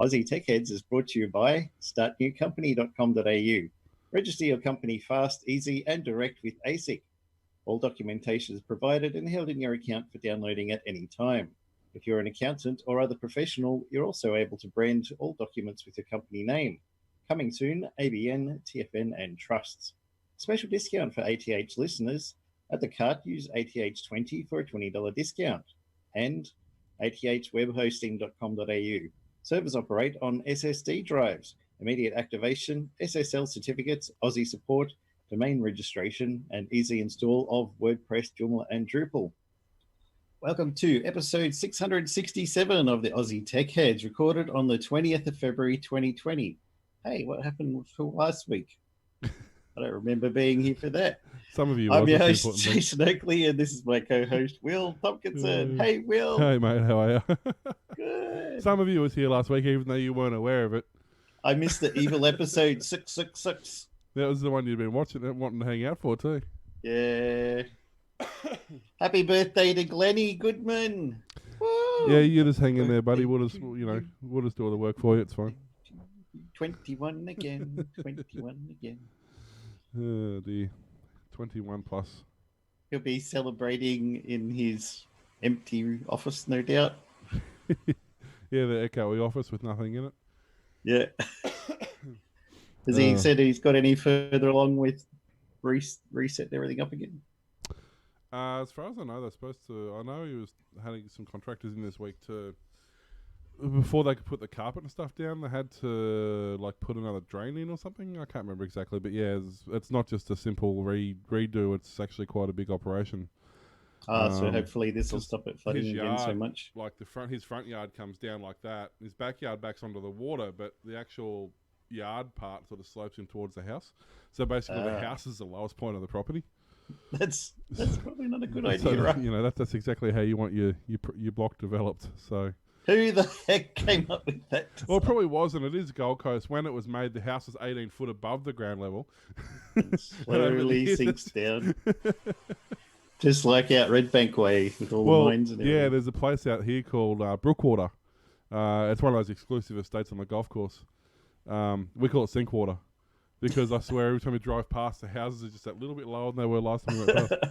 Aussie Tech Heads is brought to you by startnewcompany.com.au. Register your company fast, easy, and direct with ASIC. All documentation is provided and held in your account for downloading at any time. If you're an accountant or other professional, you're also able to brand all documents with your company name. Coming soon, ABN, TFN, and trusts. Special discount for ATH listeners. At the cart, use ATH20 for a $20 discount. And athwebhosting.com.au. Servers operate on SSD drives. Immediate activation, SSL certificates, Aussie support, domain registration, and easy install of WordPress, Joomla, and Drupal. Welcome to episode 667 of the Aussie Tech Heads, recorded on the 20th of February 2020. Hey, what happened for last week? I don't remember being here for that. Some of you. I'm your host, Jason Oakley, and this is my co-host, Will Tompkinson. Hey, Will. Hey, mate. How are you? Good. Some of you was here last week, even though you weren't aware of it. I missed the evil episode 666. That was the one you'd been watching and wanting to hang out for, too. Yeah. Happy birthday to Glennie Goodman. Woo. Yeah, you just hang in there, buddy. We'll just do all the work for you. It's fine. 21 again. 21 again. Oh, dear. 21 plus. He'll be celebrating in his empty office, no doubt. Yeah, the echoey office with nothing in it. Yeah. Has he said he's got any further along with resetting everything up again? As far as I know, they're supposed to. I know he was having some contractors in this week to. Before they could put the carpet and stuff down, they had to put another drain in or something. I can't remember exactly, but yeah, it's not just a simple redo. It's actually quite a big operation. So hopefully this will stop it flooding again so much. His front yard comes down like that. His backyard backs onto the water, but the actual yard part sort of slopes him towards the house. So basically, the house is the lowest point of the property. That's probably not a good idea, right? That's exactly how you want your block developed. So. Who the heck came up with that design? Well, it probably wasn't. It is Gold Coast. When it was made, the house was 18 foot above the ground level. It slowly sinks down. Just like out Red Bank Way with all the mines and everything. Yeah, there's a place out here called Brookwater. It's one of those exclusive estates on the golf course. We call it Sinkwater because I swear every time we drive past, the houses are just that little bit lower than they were last time we went past.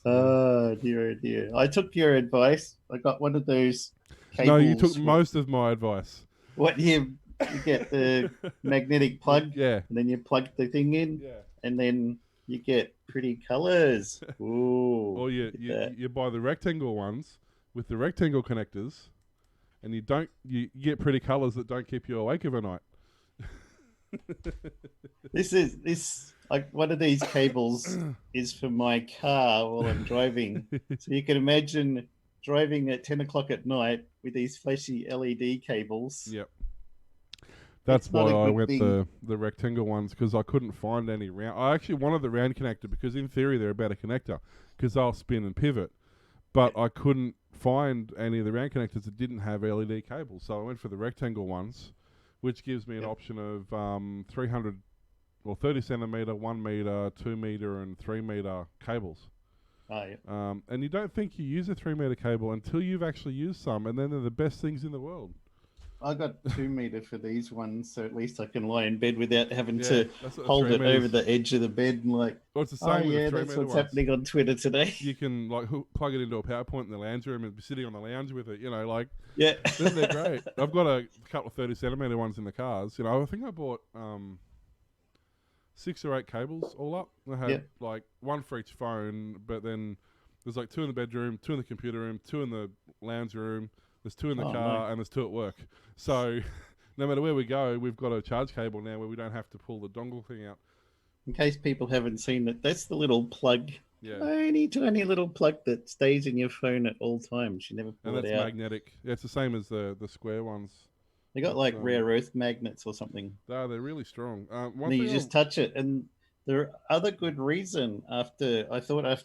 Oh dear. I took your advice. I got one of those cables. No, you took most of my advice. What you get the magnetic plug, yeah, and then you plug the thing in, and then you get pretty colours. Ooh. Or you buy the rectangle ones with the rectangle connectors, and you get pretty colours that don't keep you awake overnight. This like one of these cables is for my car while I'm driving. So you can imagine driving at 10 o'clock at night with these flashy LED cables. Yep. That's why I went the rectangle ones, because I couldn't find any round. I actually wanted the round connector because in theory they're a better connector because they'll spin and pivot. But I couldn't find any of the round connectors that didn't have LED cables. So I went for the rectangle ones, which gives me an option of 300 or 30 centimetre, 1 metre, 2 metre and 3 metre cables. Oh, yeah. And you don't think you use a 3 metre cable until you've actually used some, and then they're the best things in the world. I got 2 metre for these ones, so at least I can lie in bed without having to hold it over the edge of the bed and it's the same with the that's what's happening on Twitter today. You can plug it into a PowerPoint in the lounge room and be sitting on the lounge with it, Yeah. They're great. I've got a couple of 30 centimetre ones in the cars. I think I bought 6 or 8 cables all up. I had one for each phone, but then there's 2 in the bedroom, 2 in the computer room, 2 in the lounge room. There's 2 in the car, and there's 2 at work. So no matter where we go, we've got a charge cable now where we don't have to pull the dongle thing out. In case people haven't seen it, that's the little plug. Yeah. Tiny little plug that stays in your phone at all times. You never pull it out. And that's magnetic. Yeah, it's the same as the square ones. They got rare earth magnets or something. No, they're really strong. You just touch it, and the other good reason after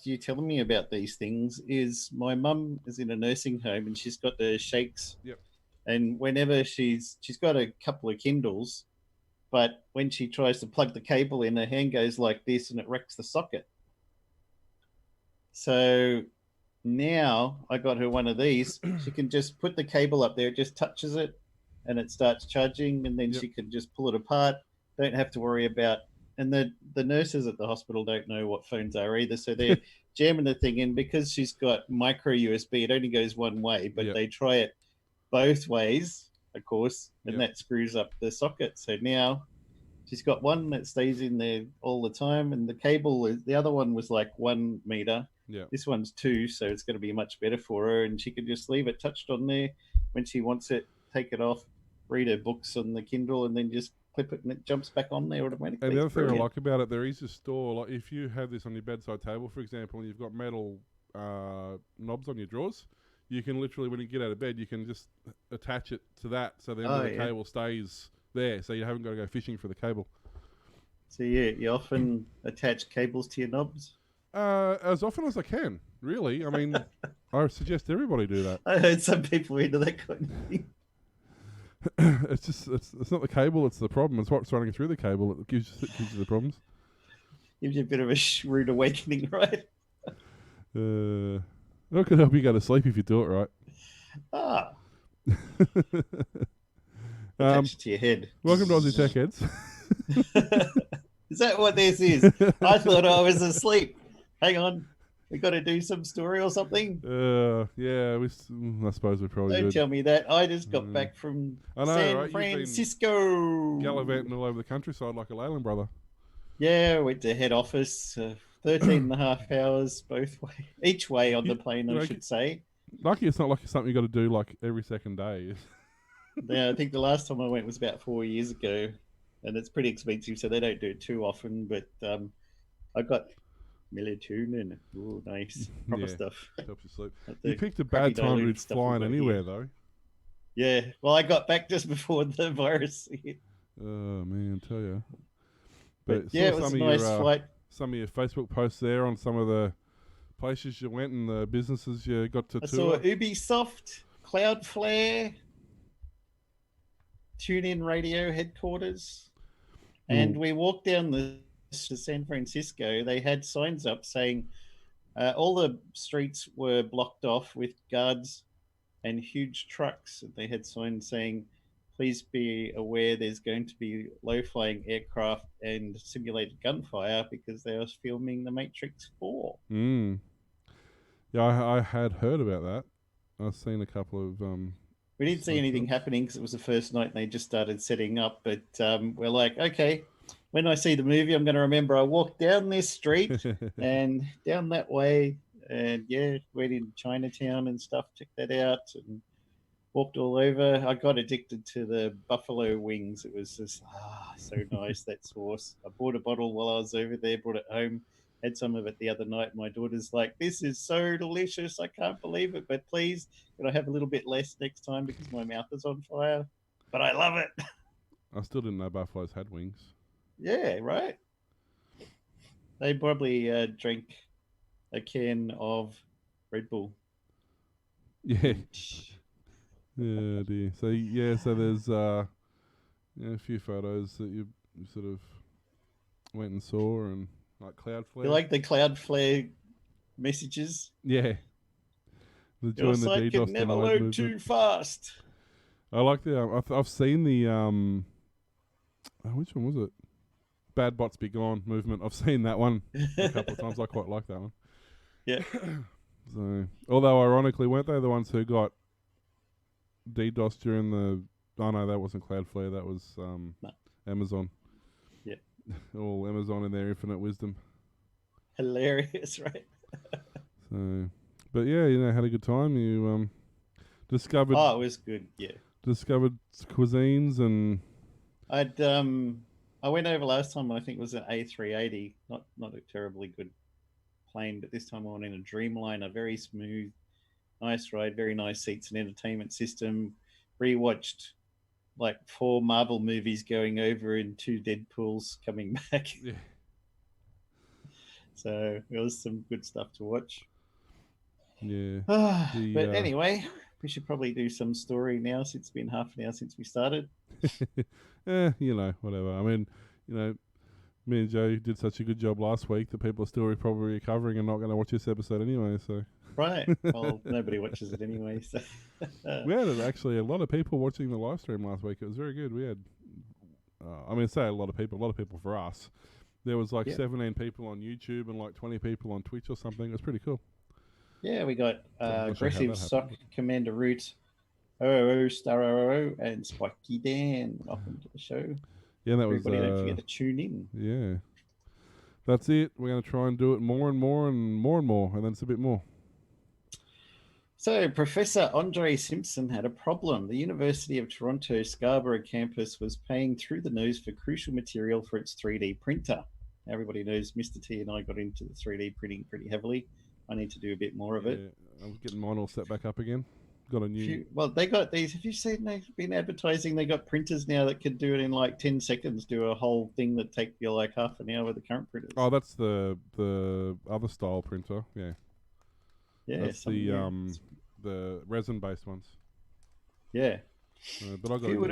you telling me about these things is my mum is in a nursing home and she's got the shakes. Yep. And whenever she's got a couple of Kindles, but when she tries to plug the cable in, her hand goes like this and it wrecks the socket. So now I got her one of these. She can just put the cable up there, it just touches it and it starts charging, and then Yep. she can just pull it apart. Don't have to worry about. And the nurses at the hospital don't know what phones are either, so they're jamming the thing in because she's got micro USB. It only goes one way, but Yep. they try it both ways, of course, and Yep. that screws up the socket. So now she's got one that stays in there all the time, and the cable is the other one was like 1 meter. Yep. This one's 2, so it's going to be much better for her, and she can just leave it touched on there when she wants it. Take it off, read her books on the Kindle, and then just clip it, and it jumps back on there automatically. And the It's other thing I brilliant. like about it, there is a store. Like if you have this on your bedside table, for example, and you've got metal knobs on your drawers, you can literally, when you get out of bed, you can just attach it to that, so the end of the cable stays there, so you haven't got to go fishing for the cable. So yeah, you often attach cables to your knobs. As often as I can, really. I mean, I suggest everybody do that. I heard some people into that kind of thing. It's not the cable, it's the problem. It's what's running through the cable that gives you the problems. Gives you a bit of a rude awakening, right? That could help you go to sleep if you do it right. Ah. Attached to your head. Welcome to Aussie Tech Heads. Is that what this is? I thought I was asleep. Hang on. We got to do some story or something? Yeah, I suppose we probably Don't tell me that. I just got back from San Francisco. Gallivanting all over the countryside like a Leyland brother. Yeah, went to head office. 13 and a half hours both way, each way on the plane, I should say. Lucky it's not like something you got to do like every second day. Yeah, I think the last time I went was about 4 years ago, and it's pretty expensive, so they don't do it too often. But I got melatonin. Oh, nice. Proper stuff. Helps you sleep. You picked a bad time to be flying anywhere, though. Yeah, well, I got back just before the virus hit. Oh, man, I tell you. But yeah, it was a nice flight. Some of your Facebook posts there on some of the places you went and the businesses you got to tour. I saw Ubisoft, Cloudflare, TuneIn Radio headquarters, and we walked down to San Francisco. They had signs up saying all the streets were blocked off with guards and huge trucks. They had signs saying, please be aware there's going to be low-flying aircraft and simulated gunfire because they were filming The Matrix 4. Yeah, I had heard about that. I've seen a couple of... we didn't see anything happening because it was the first night and they just started setting up. But we're like, okay, when I see the movie, I'm going to remember I walked down this street and down that way. And yeah, went in Chinatown and stuff, checked that out, and walked all over. I got addicted to the buffalo wings. It was just so nice, that sauce. I bought a bottle while I was over there, brought it home, had some of it the other night. My daughter's like, this is so delicious. I can't believe it, but please, can I have a little bit less next time because my mouth is on fire? But I love it. I still didn't know buffaloes had wings. Yeah, right. They probably drank a can of Red Bull. Yeah. Yeah, dear. So there's a few photos that you sort of went and saw, and like Cloudflare. You like the Cloudflare messages? Yeah. Your site can never load too fast. I like the. I've seen the. Which one was it? Bad Bots Be Gone movement. I've seen that one a couple of times. I quite like that one. Yeah. So, although ironically, weren't they the ones who got DDoS during the... Oh, no, that wasn't Cloudflare. That was Amazon. Yeah. All Amazon in their infinite wisdom. Hilarious, right? So, but yeah, had a good time. You discovered... Oh, it was good, yeah. Discovered cuisines and... I went over last time, I think it was an A380. Not a terribly good plane, but this time I went in a Dreamliner. Very smooth, nice ride, very nice seats and entertainment system. Rewatched like 4 Marvel movies going over and 2 Deadpools coming back. Yeah. So it was some good stuff to watch. Yeah. But anyway, we should probably do some story now since it's been half an hour since we started. Whatever. I mean, me and Joe did such a good job last week that people are still probably recovering and not going to watch this episode anyway, so... Right. Well, nobody watches it anyway. So, We had actually a lot of people watching the live stream last week. It was very good. We had, say a lot of people for us. There was like yeah, 17 people on YouTube and like 20 people on Twitch or something. It was pretty cool. yeah. We got So I'm not sure how aggressive that happened. sock Commander Root, OO Star OO, and Spiky Dan. Welcome to the show. Yeah, that Everybody, was. don't forget to tune in. Yeah, that's it. We're going to try and do it more and more and more and more, and then it's a bit more. So, Professor Andre Simpson had a problem. The University of Toronto Scarborough campus was paying through the nose for crucial material for its 3D printer. Everybody knows Mr. T and I got into the 3D printing pretty heavily. I need to do a bit more of it. I'm getting mine all set back up again. Got a new. They got these. Have you seen they've been advertising? They got printers now that could do it in like 10 seconds, do a whole thing that take you like half an hour with the current printers. Oh, that's the other style printer. Yeah. Yeah. That's the resin based ones. Yeah. But I got. Who would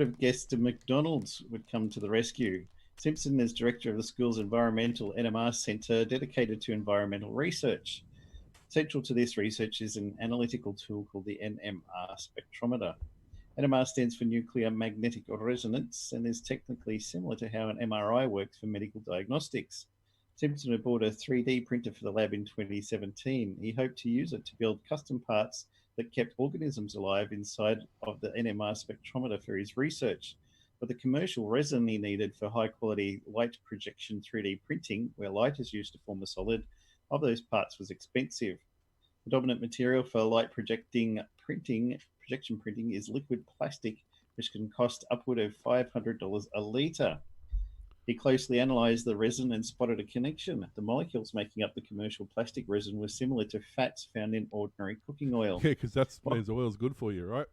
have guessed a McDonald's would come to the rescue? Simpson is director of the school's environmental NMR centre dedicated to environmental research. Central to this research is an analytical tool called the NMR spectrometer. NMR stands for nuclear magnetic resonance and is technically similar to how an MRI works for medical diagnostics. Simpson had bought a 3D printer for the lab in 2017. He hoped to use it to build custom parts that kept organisms alive inside of the NMR spectrometer for his research. But the commercial resin he needed for high quality light projection 3D printing, where light is used to form a solid, of those parts was expensive. The dominant material for light projection printing is liquid plastic, which can cost upward of $500 a litre. He closely analysed the resin and spotted a connection. The molecules making up the commercial plastic resin were similar to fats found in ordinary cooking oil. Yeah, because that means oil's good for you, right?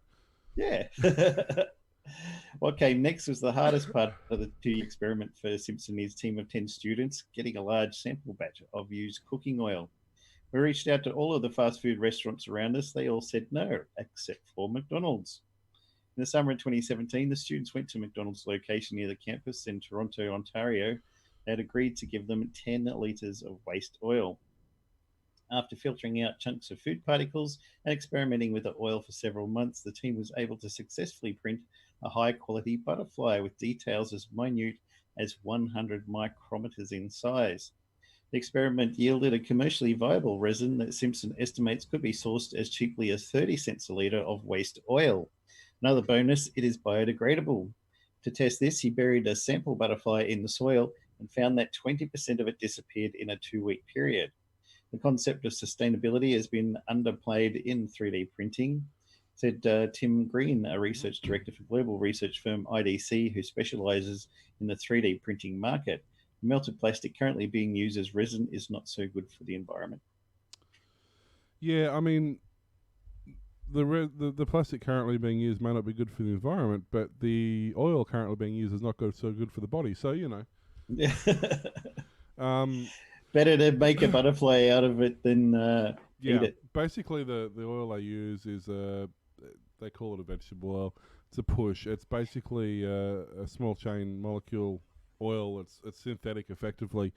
Yeah. What came next was the hardest part of the 2-year experiment for Simpson and his team of 10 students, getting a large sample batch of used cooking oil. We reached out to all of the fast food restaurants around us. They all said no, except for McDonald's. In the summer of 2017, the students went to McDonald's location near the campus in Toronto, Ontario. They had agreed to give them 10 litres of waste oil. After filtering out chunks of food particles and experimenting with the oil for several months, the team was able to successfully print a high-quality butterfly with details as minute as 100 micrometers in size. The experiment yielded a commercially viable resin that Simpson estimates could be sourced as cheaply as 30 cents a litre of waste oil. Another bonus, it is biodegradable. To test this, he buried a sample butterfly in the soil and found that 20% of it disappeared in a 2-week period. The concept of sustainability has been underplayed in 3D printing, said Tim Green, a research director for global research firm IDC, who specializes in the 3D printing market. Melted plastic currently being used as resin is not so good for the environment. Yeah, I mean, the plastic currently being used may not be good for the environment, but the oil currently being used is not so good for the body. So, you know. Yeah. Better to make a butterfly out of it than eat it. Basically, the oil they use is they call it a vegetable oil. It's a push. It's basically a small chain molecule oil. It's synthetic, effectively.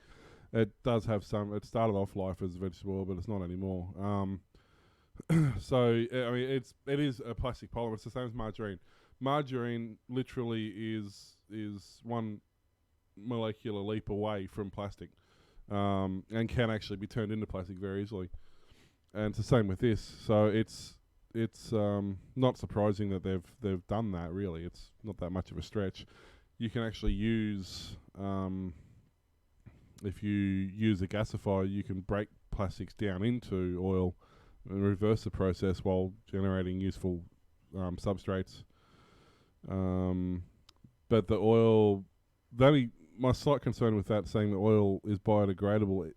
It does have some. It started off life as vegetable oil, but it's not anymore. So I mean, it is a plastic polymer. It's the same as margarine. Margarine literally is one molecular leap away from plastic. And can actually be turned into plastic very easily, and it's the same with this. So it's not surprising that they've done that. Really, it's not that much of a stretch. You can actually use if you use a gasifier, you can break plastics down into oil and reverse the process while generating useful substrates. But the oil, my slight concern with that, saying the oil is biodegradable,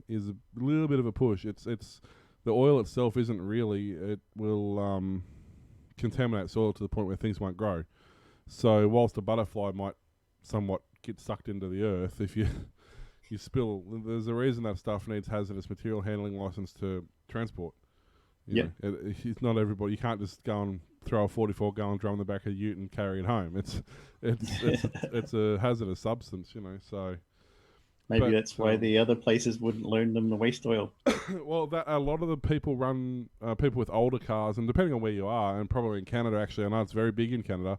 is a little bit of a push. It's the oil itself isn't really. It will contaminate soil to the point where things won't grow. So whilst a butterfly might somewhat get sucked into the earth, if you spill, there's a reason that stuff needs hazardous material handling license to transport. Yeah, it's not everybody. You can't just go and throw a 44-gallon drum in the back of the ute and carry it home. It's a hazardous substance, So Maybe that's why the other places wouldn't loan them the waste oil. Well, that a lot of the people run people with older cars, and depending on where you are, and probably in Canada actually, I know it's very big in Canada,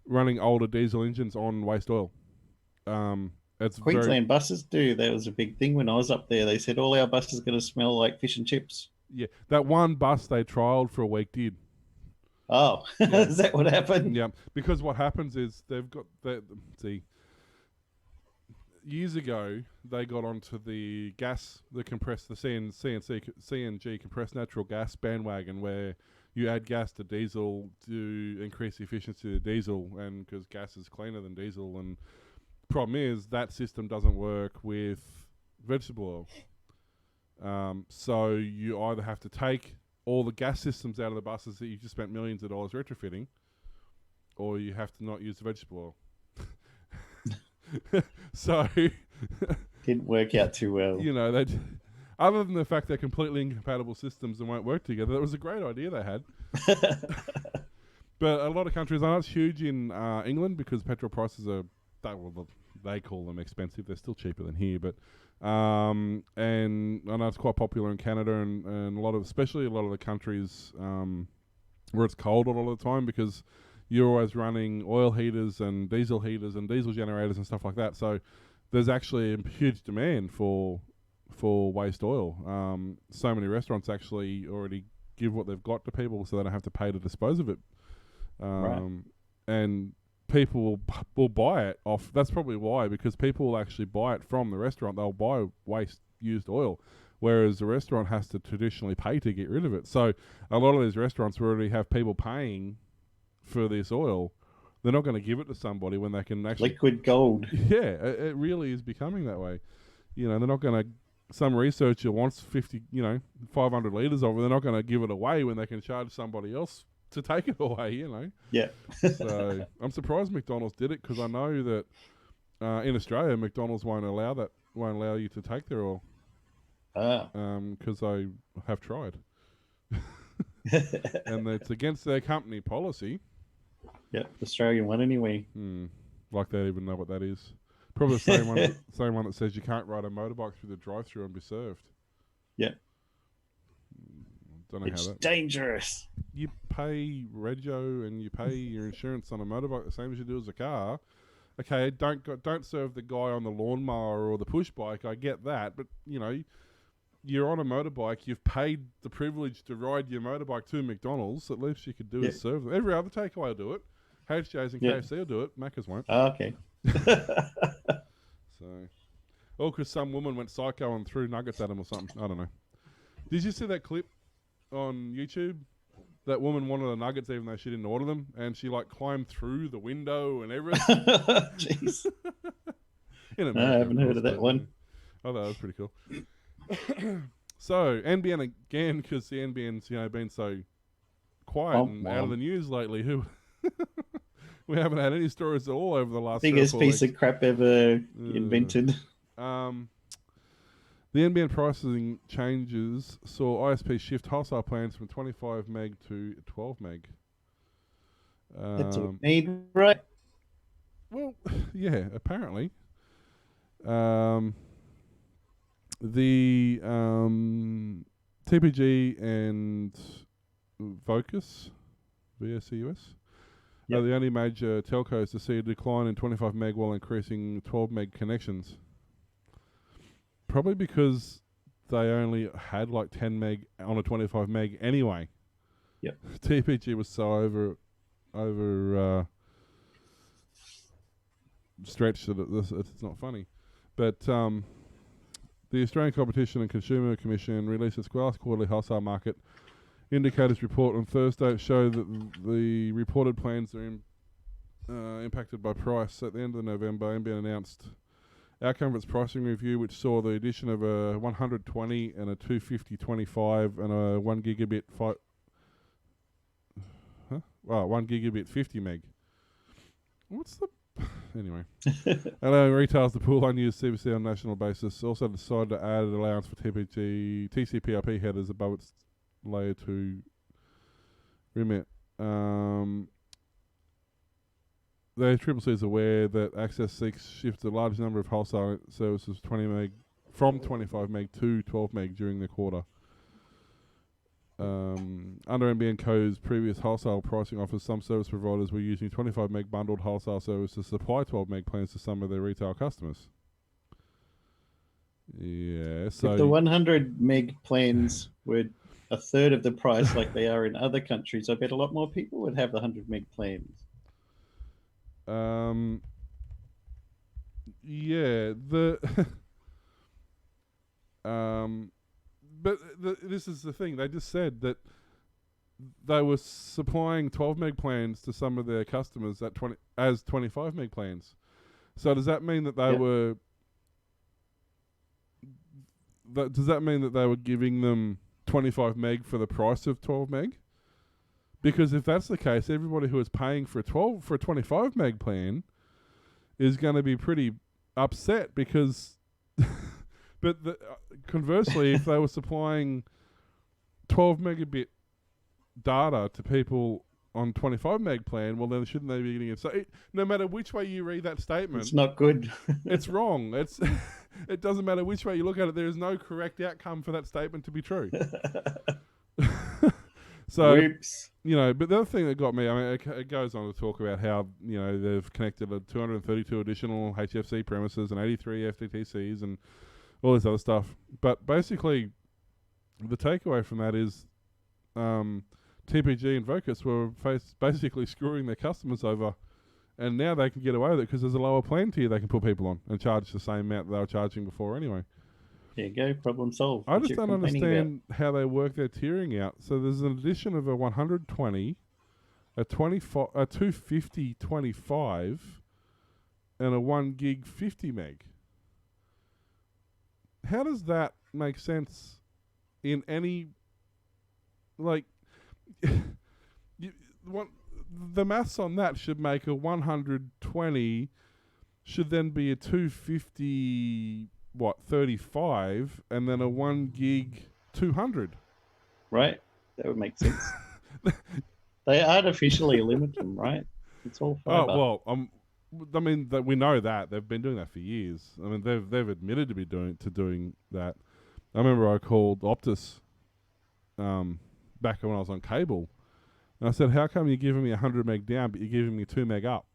running older diesel engines on waste oil. It's Queensland buses do. That was a big thing when I was up there. They said all our buses are going to smell like fish and chips. Yeah, that one bus they trialled for a week did. Oh, yeah. Is that what happened? Yeah, because what happens is they've got years ago they got onto the CNG compressed natural gas bandwagon, where you add gas to diesel to increase the efficiency of diesel, and because gas is cleaner than diesel, and the problem is that system doesn't work with vegetable oil. So you either have to take all the gas systems out of the buses that you just spent millions of dollars retrofitting, or you have to not use the vegetable oil. So didn't work out too well. You know, other than the fact they're completely incompatible systems and won't work together, that was a great idea they had. But a lot of countries, I know it's huge in England because petrol prices are, they call them expensive. They're still cheaper than here, but and I know it's quite popular in Canada and especially a lot of the countries where it's cold a lot of the time, because you're always running oil heaters and diesel generators and stuff like that. So there's actually a huge demand for waste oil. So many restaurants actually already give what they've got to people, so they don't have to pay to dispose of it. Right. And people will buy it off. That's probably why, because people will actually buy it from the restaurant. They'll buy waste used oil, whereas the restaurant has to traditionally pay to get rid of it. So a lot of these restaurants already have people paying for this oil. They're not going to give it to somebody when they can actually... Liquid gold. Yeah, it really is becoming that way. You know, they're not going to... Some researcher wants 500 litres of it. They're not going to give it away when they can charge somebody else to take it away, you know. Yeah. So I'm surprised McDonald's did it, because I know that in Australia, McDonald's won't allow you to take their oil. Because I have tried. And it's against their company policy. Yeah, Australian one anyway. Like they even know what that is. Probably the same one that says you can't ride a motorbike through the drive-thru and be served. Yeah. Don't know it's how that... dangerous. You pay rego and you pay your insurance on a motorbike the same as you do as a car. Okay, don't serve the guy on the lawnmower or the push bike. I get that, but you know, you're on a motorbike. You've paid the privilege to ride your motorbike to McDonald's. At least you could do is serve them. Every other takeaway will do it. HJ's and KFC will do it. Macca's won't. Oh, okay. Because some woman went psycho and threw nuggets at him or something. I don't know. Did you see that clip on YouTube? That woman wanted the nuggets even though she didn't order them, and she climbed through the window and everything. Jeez. I haven't heard of that one. Oh, that was pretty cool. So NBN again, because the NBN's been so quiet and out of the news lately. We haven't had any stories at all over the last biggest piece of crap ever invented. The NBN pricing changes saw ISP shift wholesale plans from 25 meg to 12 meg. That's what we need, right? Well, yeah, apparently. The TPG and Vocus, VSCUS, are the only major telcos to see a decline in 25 meg while increasing 12 meg connections. Probably because they only had 10 meg on a 25 meg anyway. Yep. TPG was so over stretched that it's not funny. But the Australian Competition and Consumer Commission released its last quarterly wholesale market indicators report on Thursday. It showed that the reported plans are impacted by price. At the end of November, NBN announced outcome of its pricing review, which saw the addition of a 120 and a 250/25 and a 1 gigabit 1 gigabit 50 meg. What's the... Anyway. Allowing retailers to pool unused CBC on a national basis. Also decided to add an allowance for TCP/IP headers above its layer 2 remit. the ACCC is aware that Access seeks shift a large number of wholesale services 20 meg from 25 meg to 12 meg during the quarter. Under NBN Co's previous wholesale pricing offers, some service providers were using 25 meg bundled wholesale service to supply 12 meg plans to some of their retail customers. Yeah, so if the 100 meg plans were a third of the price like they are in other countries, I bet a lot more people would have the 100 meg plans. Yeah, but this is the thing. They just said that they were supplying 12 meg plans to some of their customers at 25 meg plans. So does that mean that they were? Does that mean that they were giving them 25 meg for the price of 12 meg? Because if that's the case, everybody who is paying for a 25 meg plan is going to be pretty upset because. But conversely, if they were supplying 12 megabit data to people on 25 meg plan, well, then shouldn't they be getting it? So no matter which way you read that statement, it's not good. It's wrong. It doesn't matter which way you look at it. There is no correct outcome for that statement to be true. So, Oops. But the other thing that got me, I mean, it goes on to talk about how, they've connected 232 additional HFC premises and 83 FTTCs and all this other stuff. But basically, the takeaway from that is TPG and Vocus were basically screwing their customers over, and now they can get away with it because there's a lower plan tier they can put people on and charge the same amount that they were charging before anyway. There you go, problem solved. I just don't understand how they work their tiering out. So there's an addition of a 120, a 250 25, and a 1 gig 50 meg. How does that make sense in any, like, the maths on that should make a 120 should then be a 250, 35, and then a 1 gig 200. Right? That would make sense. They artificially limit them, right? It's all fiber. Oh, well, I mean, we know that. They've been doing that for years. I mean, they've admitted to be doing that. I remember I called Optus back when I was on cable, and I said, how come you're giving me 100 meg down, but you're giving me 2 meg up?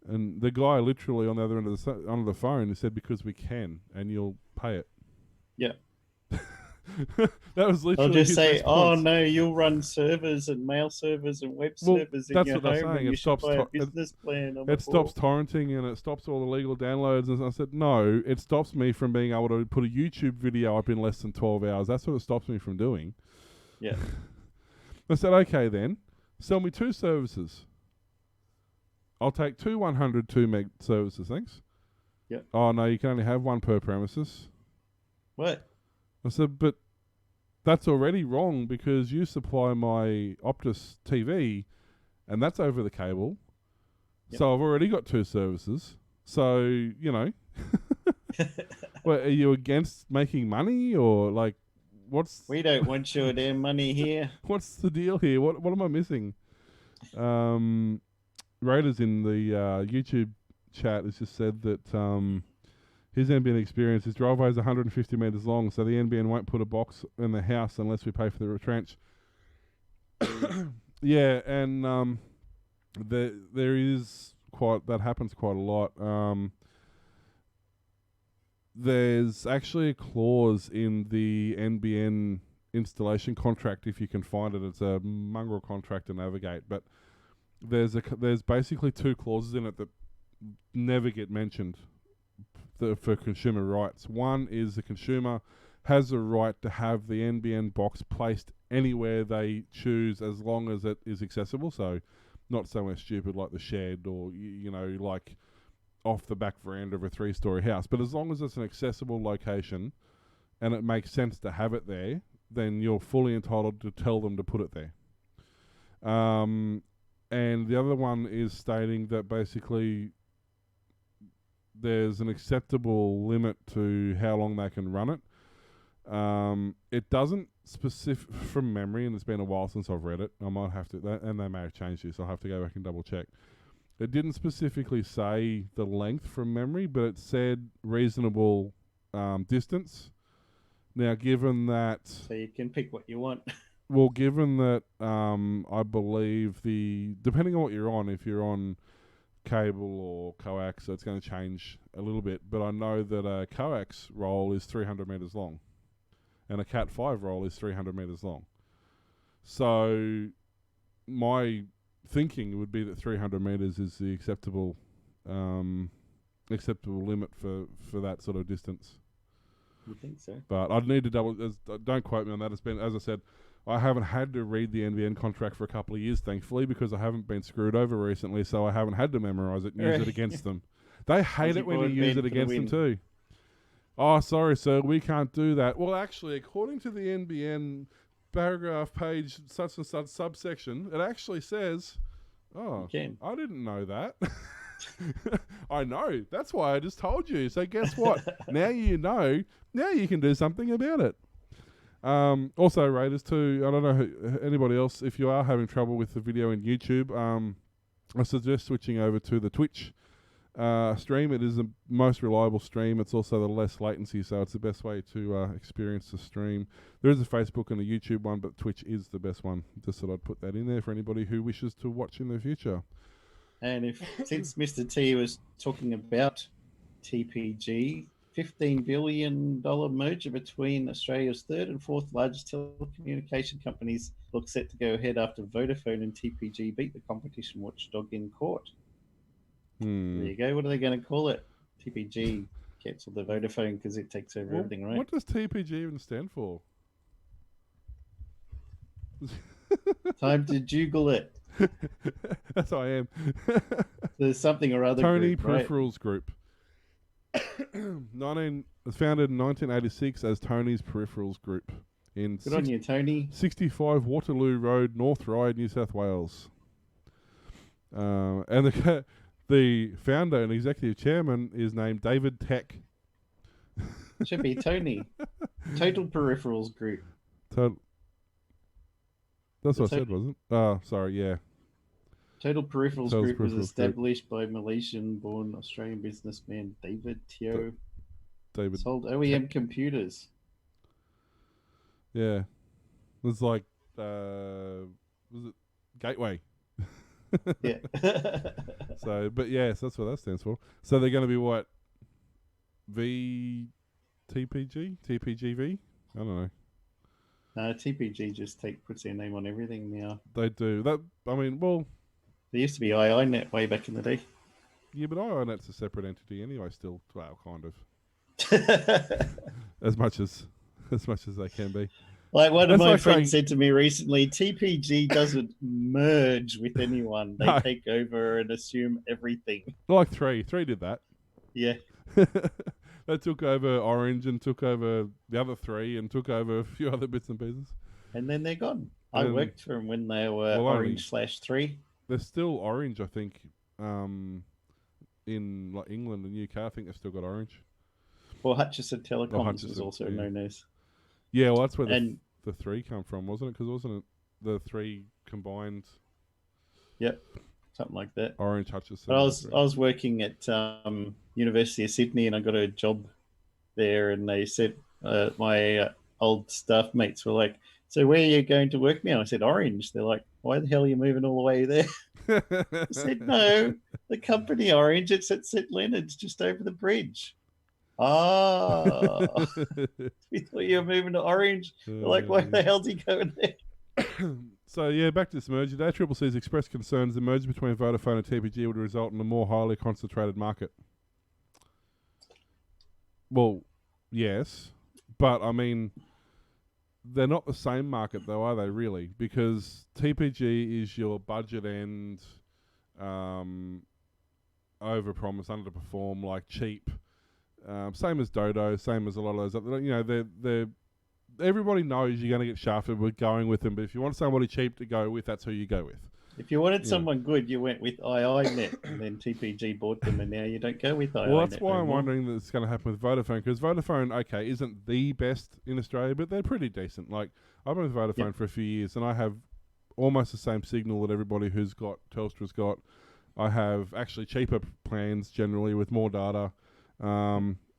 And the guy literally on the other end of the phone, he said, because we can, and you'll pay it. Yeah. That was literally I'll just say, response. oh no, you'll run servers and mail servers and web servers in your home, and you should buy a business plan. It stops torrenting and it stops all the legal downloads. And I said, no, it stops me from being able to put a YouTube video up in less than 12 hours. That's what it stops me from doing. Yeah. I said, okay then, sell me 2 services. I'll take 2 102 meg services, thanks. Yep. Oh no, you can only have 1 per premises. What? I said, but that's already wrong because you supply my Optus TV and that's over the cable. Yep. So I've already got 2 services. So, well, are you against making money or like what's... We don't want your damn money here. What's the deal here? What am I missing? Raiders in the YouTube chat has just said that his NBN experience, his driveway is 150 metres long, so the NBN won't put a box in the house unless we pay for the retrench. Yeah, and there is that happens quite a lot. There's actually a clause in the NBN installation contract, if you can find it. It's a mongrel contract to navigate, but there's basically 2 clauses in it that never get mentioned for consumer rights. One is the consumer has a right to have the NBN box placed anywhere they choose as long as it is accessible. So not somewhere stupid like the shed or, like off the back veranda of a 3-story house. But as long as it's an accessible location and it makes sense to have it there, then you're fully entitled to tell them to put it there. And the other one is stating that basically there's an acceptable limit to how long they can run it. It doesn't specific from memory, and it's been a while since I've read it. I might have to, and they may have changed this. I'll have to go back and double check. It didn't specifically say the length from memory, but it said reasonable distance. Now, given that... So you can pick what you want. Well, given that I believe depending on what you're on, if you're on cable or coax, so it's going to change a little bit. But I know that a coax roll is 300 metres long, and a Cat 5 roll is 300 metres long. So my thinking would be that 300 metres is the acceptable limit for that sort of distance. You think so? But I'd need to don't quote me on that. It's been, as I said, I haven't had to read the NBN contract for a couple of years, thankfully, because I haven't been screwed over recently, so I haven't had to memorise it and use it against them. They hate it when you use it against them too. Oh, sorry, sir, we can't do that. Well, actually, according to the NBN paragraph page such and such subsection, it actually says, I didn't know that. I know. That's why I just told you. So guess what? Now you know. Now you can do something about it. Also, Raiders too. I don't know anybody else. If you are having trouble with the video in YouTube, I suggest switching over to the Twitch stream. It is the most reliable stream. It's also the less latency, so it's the best way to experience the stream. There is a Facebook and a YouTube one, but Twitch is the best one. Just thought I'd put that in there for anybody who wishes to watch in the future. And since Mr. T was talking about TPG, $15 billion merger between Australia's third and fourth largest telecommunication companies looks set to go ahead after Vodafone and TPG beat the competition watchdog in court. There you go. What are they going to call it? TPG cancelled the Vodafone because it takes over everything, right? What does TPG even stand for? Time to Google it. That's how I am. There's something or other. Tony group, Peripherals right? Group. Was founded in 1986 as Tony's Peripherals Group in Good on you, Tony. 65 Waterloo Road, North Ryde, New South Wales. And the founder and executive chairman is named David Tech. It should be Tony. Total Peripherals Group. That's what I said, wasn't it? Oh, sorry, yeah. Total Peripherals Group was established by Malaysian-born Australian businessman David Teo. Sold OEM computers. Yeah. It was like, was it Gateway? Yeah. So, but yes, that's what that stands for. So they're going to be what? TPG? TPGV? I don't know. TPG just puts their name on everything now. They do. That. I mean, well... There used to be IINet way back in the day. Yeah, but IINet's a separate entity anyway still. Well, kind of. as much as they can be. Like one of my friends said to me recently, TPG doesn't merge with anyone. They take over and assume everything. Like Three did that. Yeah. They took over Orange and took over the other three and took over a few other bits and pieces. And then they're gone. I worked for them when they were Orange/3. They're still Orange, I think, in like England and UK. I think they've still got Orange. Well, Hutchison Telecoms was also known as. Yeah, well, that's where the three come from, wasn't it? Because wasn't it the three combined? Yep, something like that. Orange, Hutchison. But I was working at University of Sydney, and I got a job there, and they said my old staff mates were like, "So where are you going to work now?" I said, "Orange." They're like, "Why the hell are you moving all the way there?" I said, "No, the company Orange, it's at St Leonard's, just over the bridge." Oh, we thought you were moving to Orange. They're like, why the hell's he going there? So, yeah, back to this merger. The ACCC's expressed concerns the merger between Vodafone and TPG would result in a more highly concentrated market. Well, yes, but I mean, they're not the same market though, are they really? Because TPG is your budget end, over-promise, underperform, like cheap. Same as Dodo, same as a lot of those. You know, they're everybody knows you're going to get shafted with going with them. But if you want somebody cheap to go with, that's who you go with. If you wanted someone good, you went with IINet, and then TPG bought them, and now you don't go with IINet. Well, that's why I'm wondering that it's going to happen with Vodafone, because Vodafone, okay, isn't the best in Australia, but they're pretty decent. Like, I've been with Vodafone for a few years, and I have almost the same signal that everybody who's got Telstra's got. I have actually cheaper plans generally with more data.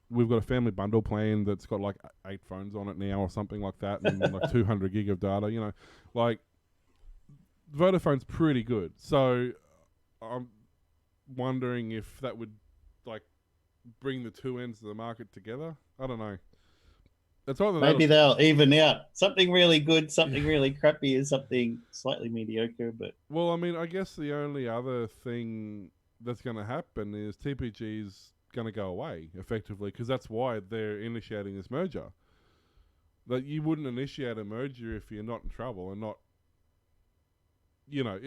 We've got a family bundle plan that's got like 8 phones on it now or something like that, and like 200 gig of data. You know, like Vodafone's pretty good. So I'm wondering if that would like bring the two ends of the market together. I don't know. It's either maybe they'll even out something really good, something really crappy, and something slightly mediocre. But well, I mean, I guess the only other thing that's going to happen is TPG's going to go away effectively, because that's why they're initiating this merger. That you wouldn't initiate a merger if you're not in trouble and not, you know,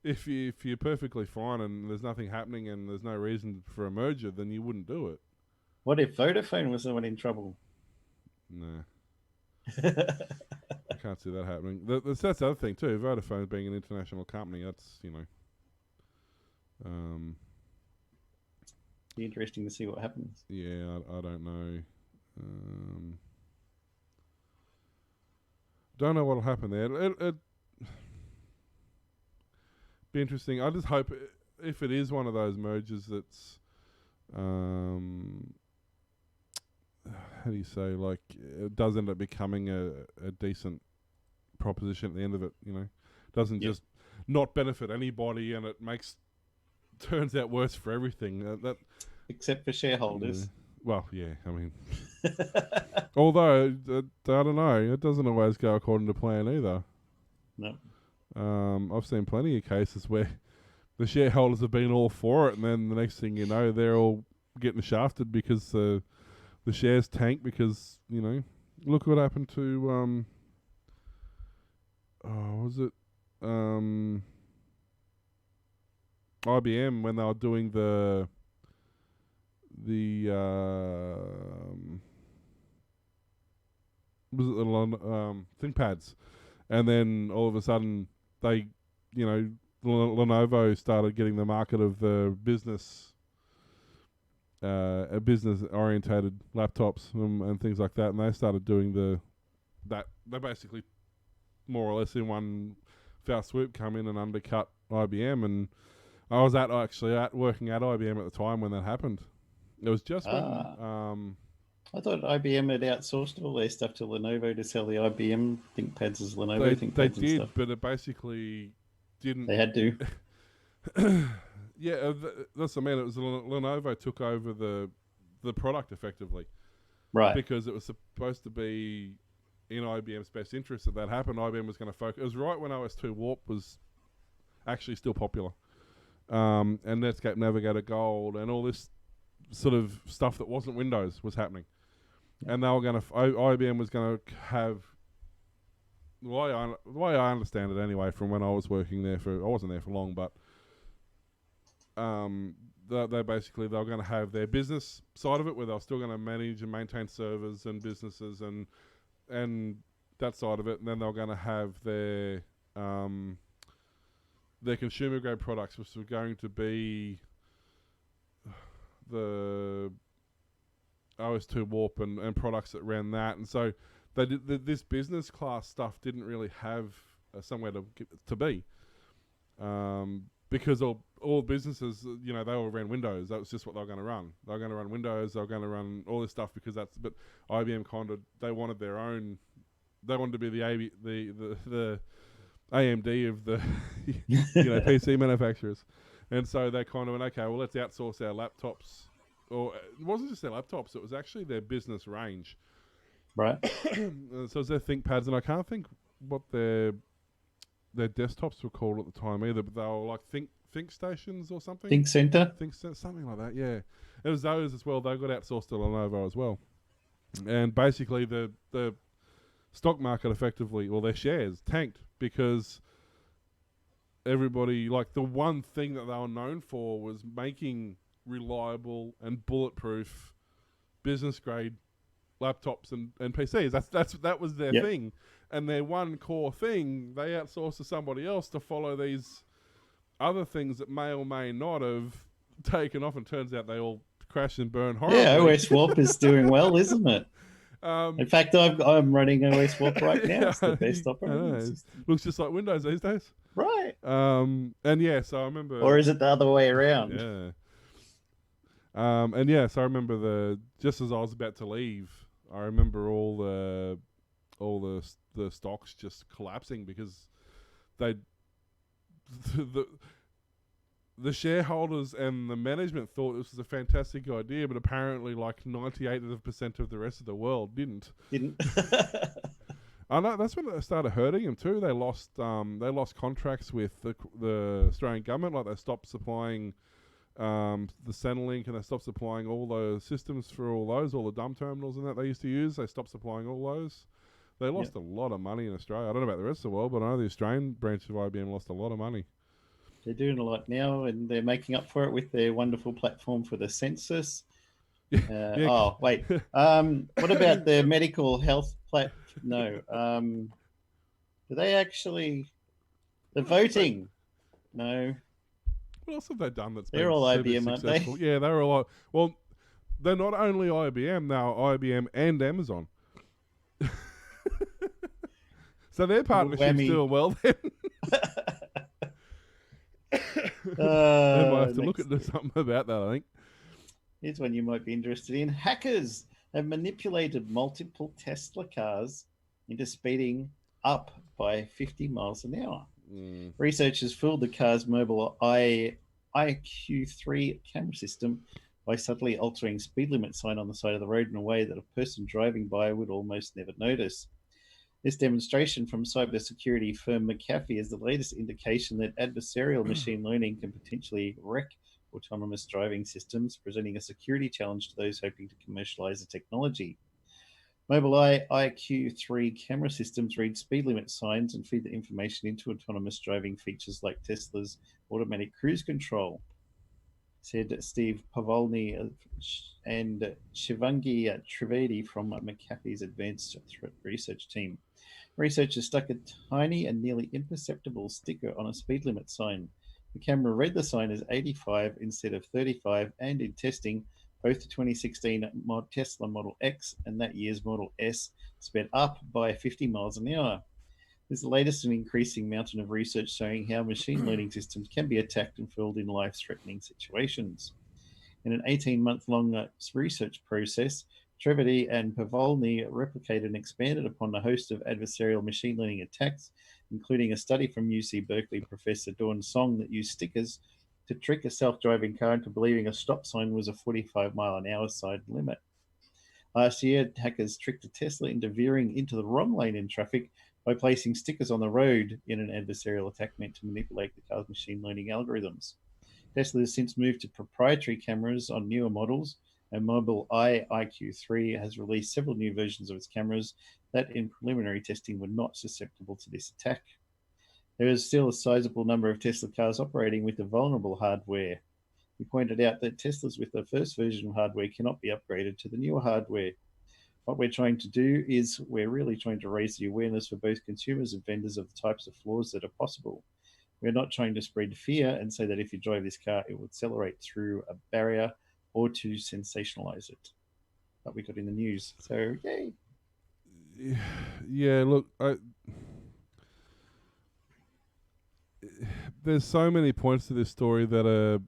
if you're perfectly fine and there's nothing happening and there's no reason for a merger, then you wouldn't do it. what if Vodafone was the one in trouble? No. I can't see that happening. That's the other thing too. Vodafone being an international company, that's, you know, be interesting to see what happens. Yeah, I don't know. Don't know what'll happen there. It be interesting. I just hope if it is one of those mergers that's, how do you say, like it does end up becoming a decent proposition at the end of it. You know, doesn't just not benefit anybody, and it turns out worse for everything. That except for shareholders. Well, yeah, I mean, although I don't know, it doesn't always go according to plan either. No. I've seen plenty of cases where the shareholders have been all for it, and then the next thing you know, they're all getting shafted because the shares tank because, you know, look what happened to was it IBM when they were doing the was it the ThinkPads, and then all of a sudden they, you know, Lenovo started getting the market of the business orientated laptops and things like that, and they started doing they basically more or less in one foul swoop come in and undercut IBM. And I was working at IBM at the time when that happened. It was just when I thought IBM had outsourced all their stuff to Lenovo to sell the IBM ThinkPads as Lenovo ThinkPads. They did, stuff. But it basically didn't. They had to. Yeah, that's what I mean. It was Lenovo took over the product effectively, right? Because it was supposed to be in IBM's best interest that happened. IBM was going to focus. It was right when OS2 Warp was actually still popular, and Netscape Navigator Gold and all this sort of stuff that wasn't Windows was happening, and they were going to. IBM was going to have. The way I understand it anyway, from when I was working there I wasn't there for long, but. They were going to have their business side of it, where they're still going to manage and maintain servers and businesses and that side of it, and then they're going to have their consumer grade products, which were going to be the OS2 Warp and products that ran that. And so they did this business class stuff didn't really have somewhere to be. Because all businesses, you know, they all ran Windows. That was just what they were going to run. They were going to run Windows. They were going to run all this stuff because that's. But IBM they wanted their own. They wanted to be the AMD of the PC manufacturers, and so they kind of went, okay, well, let's outsource our laptops. Or it wasn't just their laptops; it was actually their business range. Right. So it was their ThinkPads, and I can't think what their desktops were called at the time either, but they were like Think Stations or something. Think Center, something like that. Yeah, it was those as well. They got outsourced to Lenovo as well, and basically the stock market effectively, or their shares tanked because everybody, like, the one thing that they were known for was making reliable and bulletproof business grade laptops and PCs. That was their thing. And their one core thing, they outsourced to somebody else to follow these other things that may or may not have taken off. And turns out they all crash and burn horribly. Yeah, OS Warp is doing well, isn't it? In fact, I'm running OS Swap right now. It's the best I operating know. system. Looks just like Windows these days. Right. And yeah, so I remember. Or is it the other way around? Yeah. And yeah, so I remember just as I was about to leave, I remember all the stocks just collapsing because they the shareholders and the management thought this was a fantastic idea, but apparently like 98% of the rest of the world didn't. I know that's when it started hurting them too. They lost contracts with the Australian government, like they stopped supplying the Centrelink, and they stopped supplying all those systems for all the dumb terminals and that they used to use. They stopped supplying all those. They lost a lot of money in Australia. I don't know about the rest of the world, but I know the Australian branch of IBM lost a lot of money. They're doing a lot now, and they're making up for it with their wonderful platform for the census. Oh, wait. What about the medical health No. Do they actually... The voting? No. What else have they done that's they're been all super IBM, successful? aren't they? Yeah, they're all... Well, they're not only IBM, now IBM and Amazon. So their partnership's doing well then. They might have to look into something about that, I think. Here's one you might be interested in. Hackers have manipulated multiple Tesla cars into speeding up by 50 miles an hour. Researchers fooled the car's mobile IQ3 camera system by subtly altering speed limit sign on the side of the road in a way that a person driving by would almost never notice. This demonstration from cybersecurity firm McAfee is the latest indication that adversarial machine learning can potentially wreck autonomous driving systems, presenting a security challenge to those hoping to commercialize the technology. Mobileye IQ3 camera systems read speed limit signs and feed the information into autonomous driving features like Tesla's automatic cruise control, said Steve Pavolny and Shivangi Trivedi from McAfee's Advanced Threat Research team. Researchers stuck a tiny and nearly imperceptible sticker on a speed limit sign. The camera read the sign as 85 instead of 35, and in testing, both the 2016 Tesla Model X and that year's Model S sped up by 50 miles an hour. This is the latest in an increasing mountain of research showing how machine learning systems can be attacked and fooled in life-threatening situations. In an 18-month-long research process, Trivedi and Pavolny replicated and expanded upon a host of adversarial machine learning attacks, including a study from UC Berkeley professor Dawn Song that used stickers to trick a self-driving car into believing a stop sign was a 45-mile-an-hour side limit. Last year, hackers tricked a Tesla into veering into the wrong lane in traffic by placing stickers on the road in an adversarial attack meant to manipulate the car's machine learning algorithms. Tesla has since moved to proprietary cameras on newer models, and Mobileye IQ3 has released several new versions of its cameras that in preliminary testing were not susceptible to this attack. There is still a sizable number of Tesla cars operating with the vulnerable hardware. We pointed out that Teslas with the first version of hardware cannot be upgraded to the newer hardware. What we're trying to do is we're really trying to raise the awareness for both consumers and vendors of the types of flaws that are possible. We're not trying to spread fear and say that if you drive this car, it will accelerate through a barrier or to sensationalize it. But we got in the news, so yay. Yeah, look, there's so many points to this story that are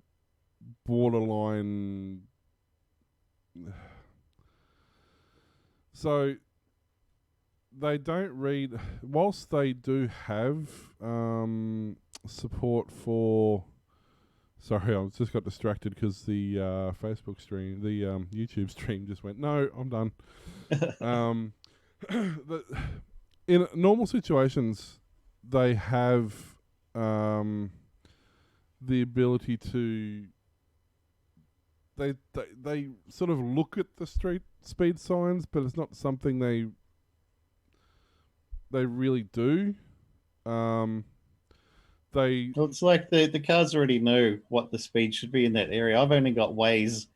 borderline. So they don't read, whilst they do have support for. Sorry, I just got distracted because the Facebook stream, the YouTube stream just went, no, I'm done. In normal situations, they have the ability to. They sort of look at the street speed signs, but it's not something they really do. Well, it's like the cars already know what the speed should be in that area. I've only got Waze,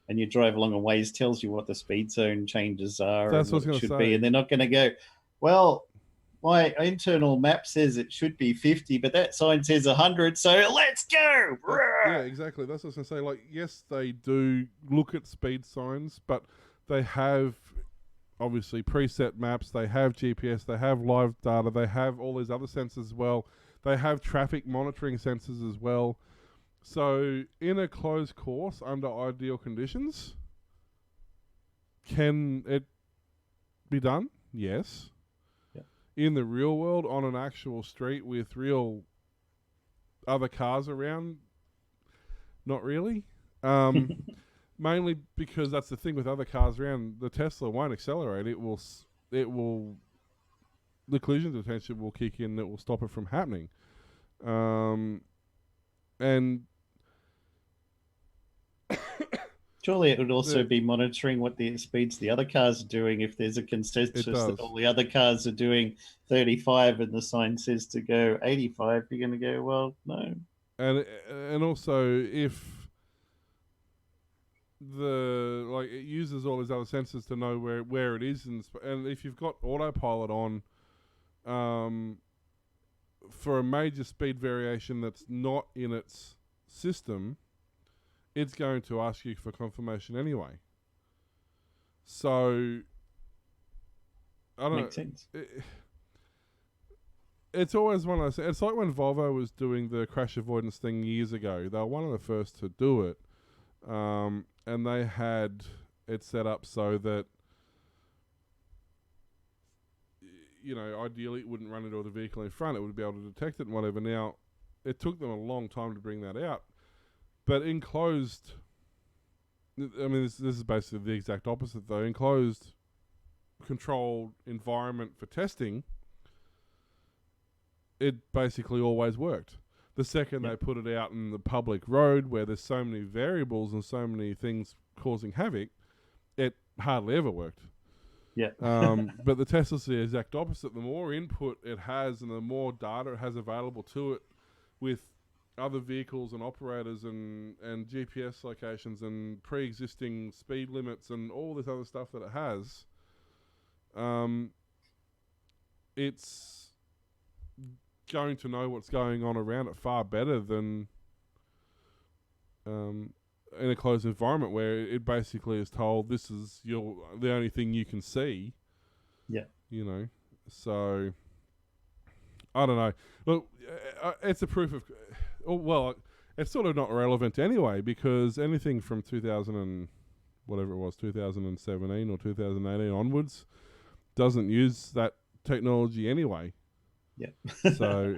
and you drive along a Waze tells you what the speed zone changes are and what it should be, and they're not going to go, well, my internal map says it should be 50, but that sign says 100, so let's go. Yeah, exactly. That's what I was going to say. Like, yes, they do look at speed signs, but they have obviously preset maps, they have GPS, they have live data, they have all these other sensors as well. They have traffic monitoring sensors as well. So in a closed course under ideal conditions, can it be done? Yes. Yeah. In the real world, on an actual street with real other cars around, not really. Mainly because that's the thing with other cars around. The Tesla won't accelerate. It will. The collision detection will kick in. That will stop it from happening. And surely it would also be monitoring what the speeds the other cars are doing. If there's a consensus that all the other cars are doing 35 and the sign says to go 85, you're going to go, well, no. And also if it uses all these other sensors to know where it is, and if you've got autopilot on, for a major speed variation that's not in its system, it's going to ask you for confirmation anyway. So I don't Makes sense. It's always one of those. It's like when Volvo was doing the crash avoidance thing years ago. They were one of the first to do it. And they had it set up so that, ideally it wouldn't run into the vehicle in front. It would be able to detect it and whatever. Now, it took them a long time to bring that out. But enclosed, this is basically the exact opposite though. Enclosed, controlled environment for testing, it basically always worked. The second they put it out in the public road where there's so many variables and so many things causing havoc, it hardly ever worked. Yeah. But the Tesla's the exact opposite. The more input it has and the more data it has available to it with other vehicles and operators and GPS locations and pre-existing speed limits and all this other stuff that it has, it's going to know what's going on around it far better than in a closed environment where it basically is told this is the only thing you can see. Yeah. So I don't know. Look, it's a proof of. Well, it's sort of not relevant anyway because anything from 2017 or 2018 onwards doesn't use that technology anyway. Yeah. So,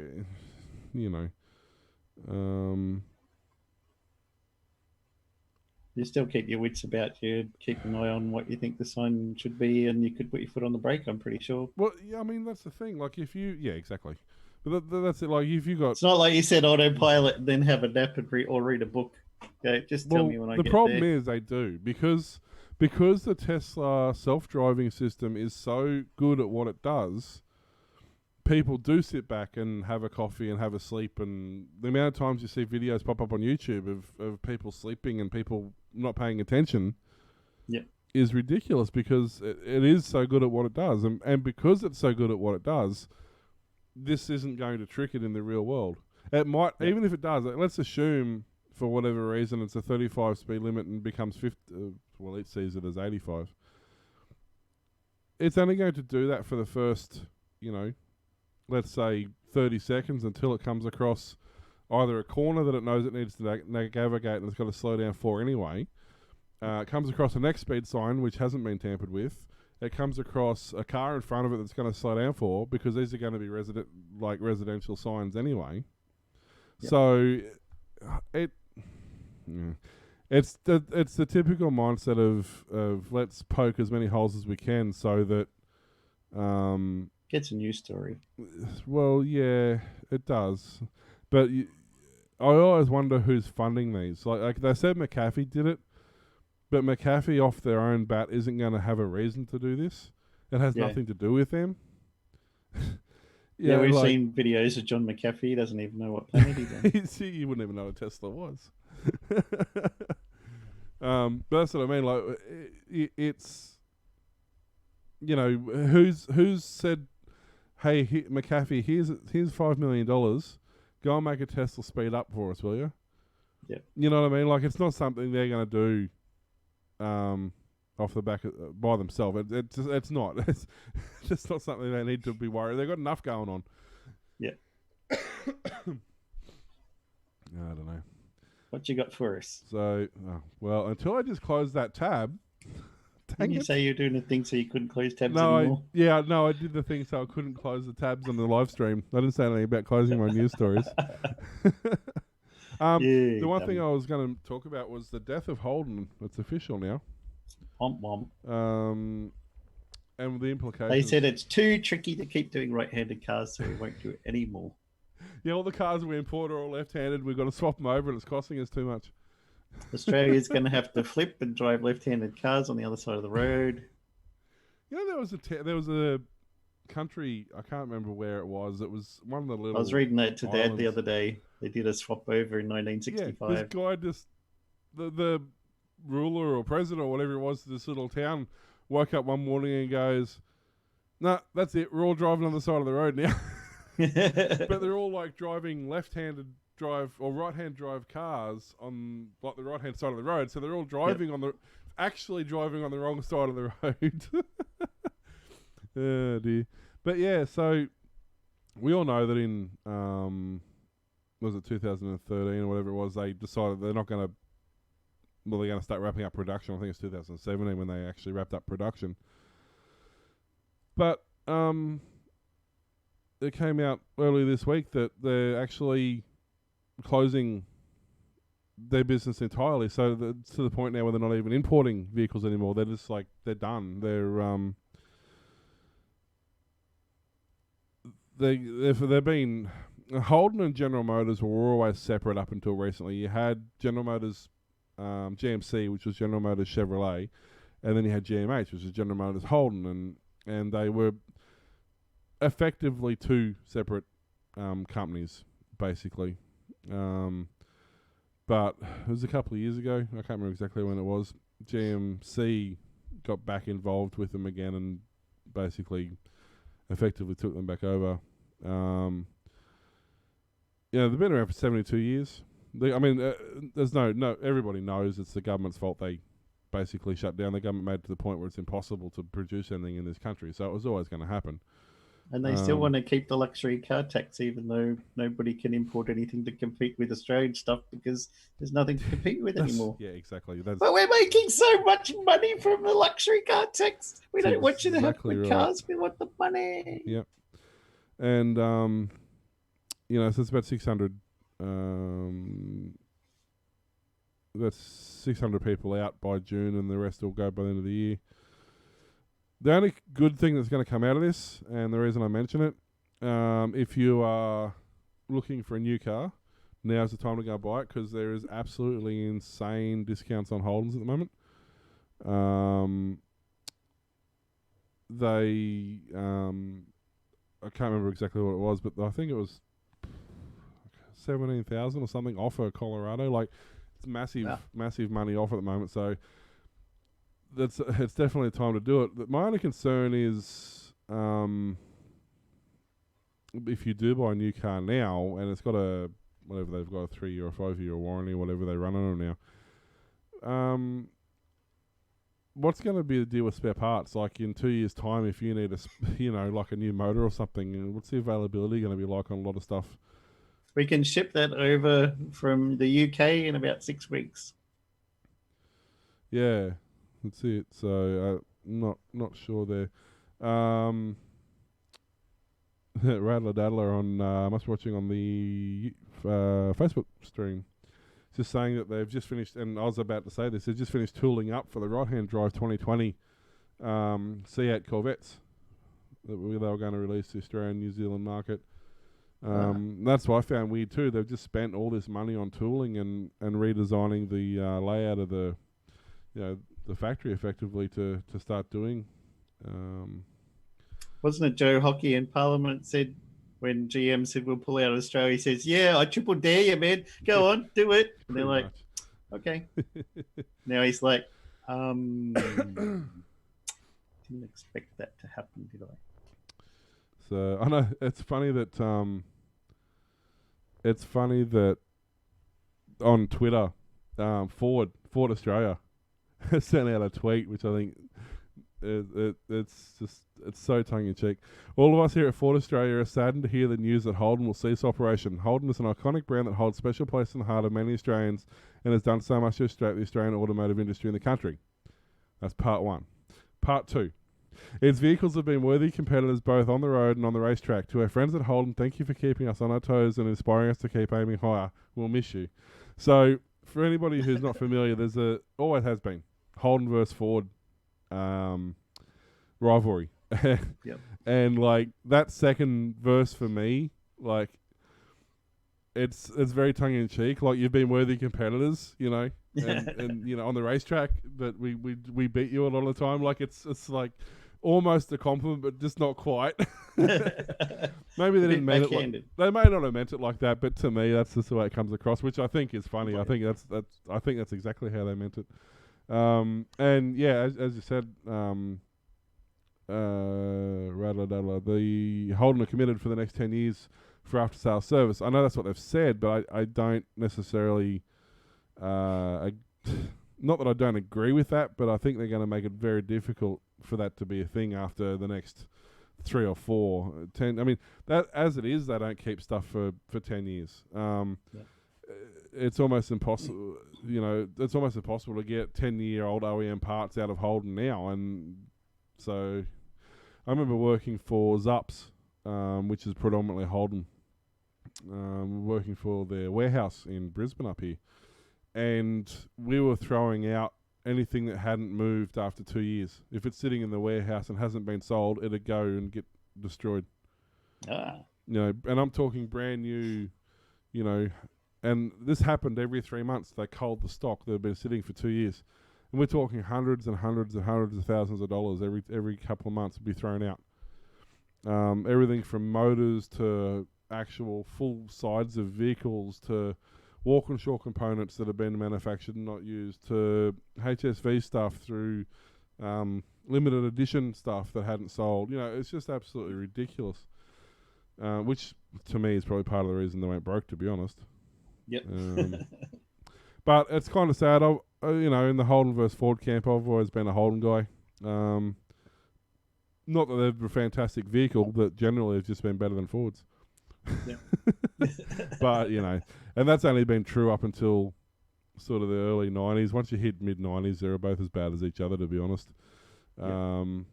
you still keep your wits about you, keep an eye on what you think the sign should be, and you could put your foot on the brake, I'm pretty sure. Well, yeah, that's the thing. Like, exactly. But that's it. Like, if you got... It's not like you said autopilot and then have a nap and read a book. Okay, just tell me when I get there. The problem is they do, because the Tesla self-driving system is so good at what it does, people do sit back and have a coffee and have a sleep, and the amount of times you see videos pop up on YouTube of people sleeping and people not paying attention is ridiculous because it is so good at what it does. And because it's so good at what it does, this isn't going to trick it in the real world. It might, even if it does, let's assume for whatever reason it's a 35 speed limit and becomes 50, it sees it as 85. It's only going to do that for the first, let's say 30 seconds until it comes across either a corner that it knows it needs to navigate and it's got to slow down for anyway. It comes across the next speed sign, which hasn't been tampered with. It comes across a car in front of it that's going to slow down for, because these are going to be residential signs anyway. Yep. So it's the typical mindset of let's poke as many holes as we can so that gets a news story. Well, yeah, it does. But I always wonder who's funding these. Like they said McAfee did it, but McAfee off their own bat isn't going to have a reason to do this. It has nothing to do with them. We've seen videos of John McAfee. He doesn't even know what planet he's on. You wouldn't even know what Tesla was. But that's what I mean. Like, it's, who's said, hey, McAfee, here's $5 million. Go and make a Tesla speed up for us, will you? Yeah. You know what I mean? Like, it's not something they're going to do off the back by themselves. It's not. It's just not something they need to be worried. They've got enough going on. Yeah. I don't know. What you got for us? So, well, until I just closed that tab. Didn't you say you're doing a thing so you couldn't close tabs anymore? No, I did the thing so I couldn't close the tabs on the live stream. I didn't say anything about closing my news stories. The one thing I was going to talk about was the death of Holden. It's official now. Womp womp. And the implications. They said it's too tricky to keep doing right-handed cars, so we won't do it anymore. Yeah, all the cars we import are all left-handed. We've got to swap them over, and it's costing us too much. Australia's going to have to flip and drive left-handed cars on the other side of the road. You know, there was a country, I can't remember where it was. It was one of the little. I was reading that to islands. Dad the other day. They did a swap over in 1965. Yeah, this guy just the ruler or president or whatever it was of this little town woke up one morning and goes, "Nah, that's it. We're all driving on the side of the road now." But they're all like driving left-handed drive or right-hand drive cars on like the right-hand side of the road. So they're all driving actually driving on the wrong side of the road. Oh dear. But yeah, so we all know that in was it 2013 or whatever it was, they decided they're not going to. Well, they're going to start wrapping up production. I think it's 2017 when they actually wrapped up production. But it came out earlier this week that they're actually closing their business entirely. So it's to the point now where they're not even importing vehicles anymore. They're just like, they're done. They've been... Holden and General Motors were always separate up until recently. You had General Motors GMC, which was General Motors Chevrolet, and then you had GMH, which was General Motors Holden, and they were effectively two separate companies, basically. But it was a couple of years ago. I can't remember exactly when it was. GMC got back involved with them again and basically effectively took them back over. They've been around for 72 years. There's no. Everybody knows it's the government's fault. They basically shut down. The government made it to the point where it's impossible to produce anything in this country. So it was always going to happen. And they still want to keep the luxury car tax, even though nobody can import anything to compete with Australian stuff because there's nothing to compete with anymore. Yeah, exactly. But we're making so much money from the luxury car tax. We don't want you to have good cars. We want the money. Yep. And so it's about 600. That's 600 people out by June, and the rest will go by the end of the year. The only good thing that's going to come out of this, and the reason I mention it, if you are looking for a new car, now's the time to go buy it because there is absolutely insane discounts on Holdens at the moment. I can't remember exactly what it was, but I think it was 17,000 or something off of Colorado. Like, it's massive money off at the moment. So it's definitely a time to do it. My only concern is if you do buy a new car now and it's got whatever they've got a 3-year or 5-year warranty, whatever they run on them now. What's going to be the deal with spare parts? Like in 2 years' time, if you need like a new motor or something, what's the availability going to be like on a lot of stuff? We can ship that over from the UK in about 6 weeks. Yeah, that's it. So not sure there. Rattler Daddler must be watching on the Facebook stream. Just saying that they've just finished, and I was about to say this, they've just finished tooling up for the right-hand drive 2020 C8 Corvettes that they were going to release to the Australian New Zealand market. That's what I found weird too. They've just spent all this money on tooling and redesigning the layout of the factory effectively to start doing. Wasn't it Joe Hockey in Parliament said when GM said we'll pull out of Australia, he says, "Yeah, I triple dare you, man. Go on, do it." And they're like, "Okay." Now he's like, "Didn't expect that to happen, did I?" So I know it's funny that on Twitter, Ford Australia sent out a tweet, which I think it's so tongue in cheek. All of us here at Ford Australia are saddened to hear the news that Holden will cease operation. Holden is an iconic brand that holds special place in the heart of many Australians and has done so much to illustrate the Australian automotive industry in the country. That's part one. Part two. Its vehicles have been worthy competitors both on the road and on the racetrack. To our friends at Holden, thank you for keeping us on our toes and inspiring us to keep aiming higher. We'll miss you. So, for anybody who's not familiar, always has been Holden versus Ford rivalry. Yep. And like that second verse for me, like it's very tongue in cheek. Like you've been worthy competitors, you know, and you know on the racetrack, but we beat you a lot of the time. Like it's like almost a compliment, but just not quite. Maybe they didn't mean it. They may not have meant it like that, but to me, that's just the way it comes across, which I think is funny. I think that's exactly how they meant it. And yeah, as you said, the Holden are committed for the next 10 years for after sales service. I know that's what they've said, but I don't necessarily, not that I don't agree with that, but I think they're going to make it very difficult for that to be a thing after the next 3 or 4, 10. I mean, that as it is, they don't keep stuff for 10 years. It's almost impossible, you know, it's almost impossible to get 10-year-old OEM parts out of Holden now. And so I remember working for Zups, which is predominantly Holden, working for their warehouse in Brisbane up here. And we were throwing out anything that hadn't moved after 2 years. If it's sitting in the warehouse and hasn't been sold, it'd go and get destroyed. You know, and I'm talking brand new, you know, and this happened every 3 months. They culled the stock that had been sitting for 2 years. And we're talking hundreds and hundreds and hundreds of thousands of dollars every couple of months would be thrown out. Everything from motors to actual full sides of vehicles to Walkinshaw components that have been manufactured and not used to HSV stuff through limited edition stuff that hadn't sold. You know, it's just absolutely ridiculous. Which to me is probably part of the reason they went broke, to be honest. Yep. But it's kind of sad. You know, in the Holden versus Ford camp, I've always been a Holden guy. Not that they're a fantastic vehicle, but generally it's just been better than Fords. Yep. But, you know, and that's only been true up until sort of the early 90s. Once you hit mid-90s, they're both as bad as each other, to be honest. Yep.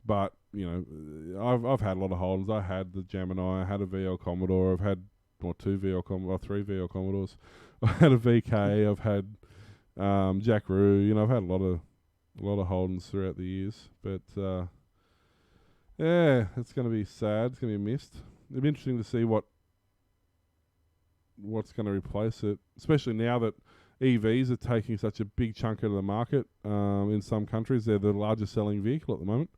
But, you know, I've had a lot of Holdens. I had the Gemini. I had a VL Commodore. I've had three VL Commodores. I had a VK. I've had Jack Roo. You know, I've had a lot of Holdens throughout the years. But yeah, it's going to be sad. It's going to be missed. It'll be interesting to see what's going to replace it, especially now that EVs are taking such a big chunk out of the market. In some countries, they're the largest selling vehicle at the moment.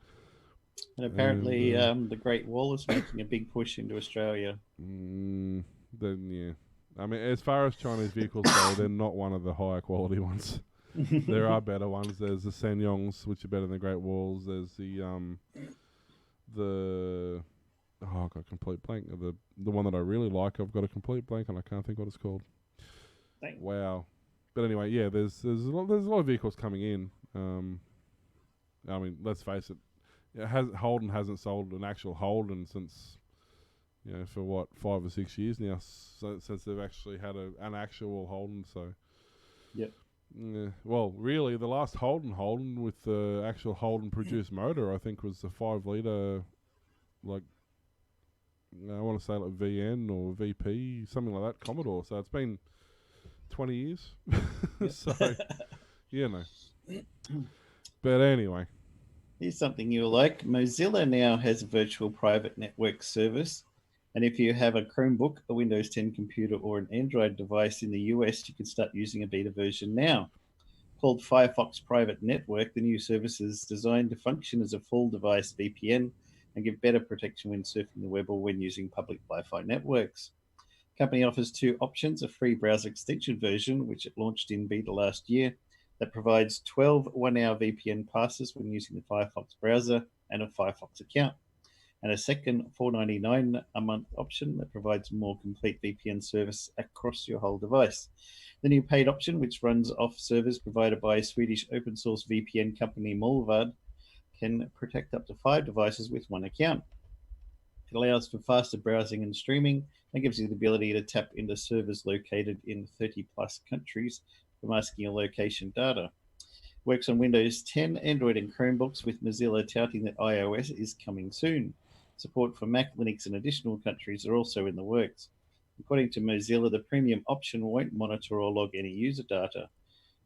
And apparently, the Great Wall is making a big push into Australia. Then yeah, I mean, as far as Chinese vehicles go, they're not one of the higher quality ones. There are better ones. There's the Sanyongs, which are better than the Great Walls. There's I've got a complete blank. The one that I really like, I've got a complete blank, and I can't think what it's called. Thanks. Wow. But anyway, yeah, there's a lot of vehicles coming in. I mean, let's face it, Holden hasn't sold an actual Holden since, you know, for what, 5 or 6 years now, since they've actually had an actual Holden. So, yep. Well, really, the last Holden with the actual Holden produced motor, I think, was the 5-litre, like, I want to say like VN or VP, something like that, Commodore. So it's been 20 years. So, you know. But anyway. Here's something you'll like. Mozilla now has a virtual private network service. And if you have a Chromebook, a Windows 10 computer, or an Android device in the US, you can start using a beta version now. Called Firefox Private Network, the new service is designed to function as a full device VPN and give better protection when surfing the web or when using public Wi-Fi networks. The company offers 2 options, a free browser extension version, which it launched in beta last year, that provides 12 one-hour VPN passes when using the Firefox browser and a Firefox account. and a second $4.99 a month option that provides more complete VPN service across your whole device. The new paid option, which runs off servers provided by Swedish open source VPN company Molvad, can protect up to 5 devices with one account. It allows for faster browsing and streaming and gives you the ability to tap into servers located in 30 plus countries for masking your location data. Works on Windows 10, Android, and Chromebooks, with Mozilla touting that iOS is coming soon. Support for Mac, Linux, and additional countries are also in the works. According to Mozilla, the premium option won't monitor or log any user data.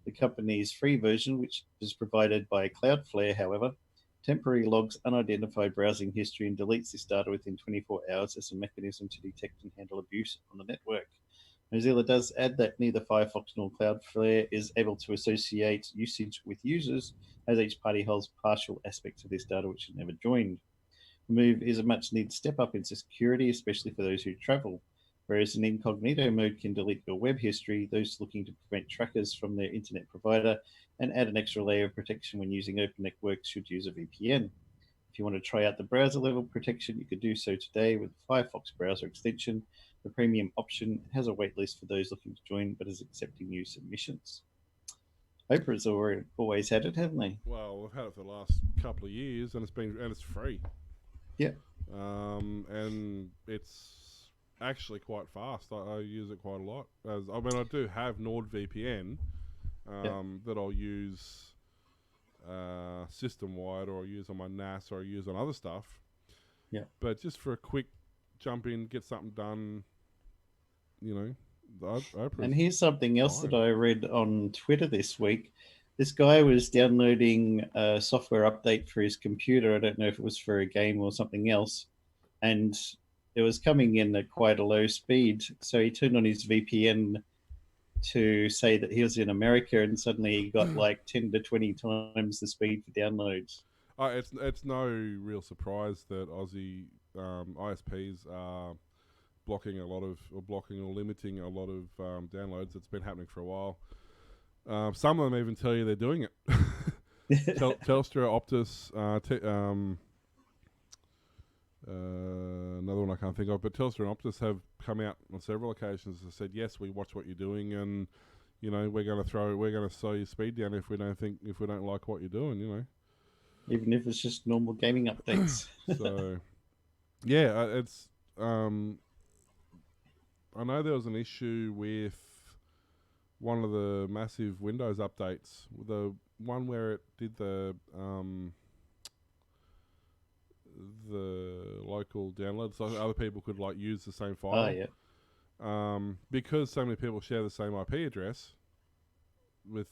The company's free version, which is provided by Cloudflare, however, temporarily logs unidentified browsing history and deletes this data within 24 hours as a mechanism to detect and handle abuse on the network. Mozilla does add that neither Firefox nor Cloudflare is able to associate usage with users, as each party holds partial aspects of this data which are never joined. The move is a much needed step up in security, especially for those who travel. Whereas an incognito mode can delete your web history, those looking to prevent trackers from their internet provider and add an extra layer of protection when using open networks should use a VPN. If you want to try out the browser level protection, you could do so today with the Firefox browser extension. The premium option has a waitlist for those looking to join, but is accepting new submissions. Oprah's always had it, haven't they? Well, we've had it for the last couple of years, and it's free. Yeah. And it's actually quite fast. I use it quite a lot. I do have NordVPN that I'll use system-wide, or I use on my NAS, or I use on other stuff. Yeah. But just for a quick jump in, get something done, And here's something else that I read on Twitter this week. This guy was downloading a software update for his computer. I don't know if it was for a game or something else. And it was coming in at quite a low speed. So he turned on his VPN to say that he was in America, and suddenly he got like 10 to 20 times the speed for downloads. It's no real surprise that Aussie ISPs are blocking or limiting a lot of downloads. It's been happening for a while. Some of them even tell you they're doing it. Telstra, Optus, another one I can't think of, but Telstra and Optus have come out on several occasions and said, yes, we watch what you're doing, and we're going to slow your speed down if we don't like what you're doing. Even if it's just normal gaming updates. So, yeah, it's. I know there was an issue with one of the massive Windows updates, the one where it did the local download, so other people could use the same file. Oh, yeah. Because so many people share the same IP address with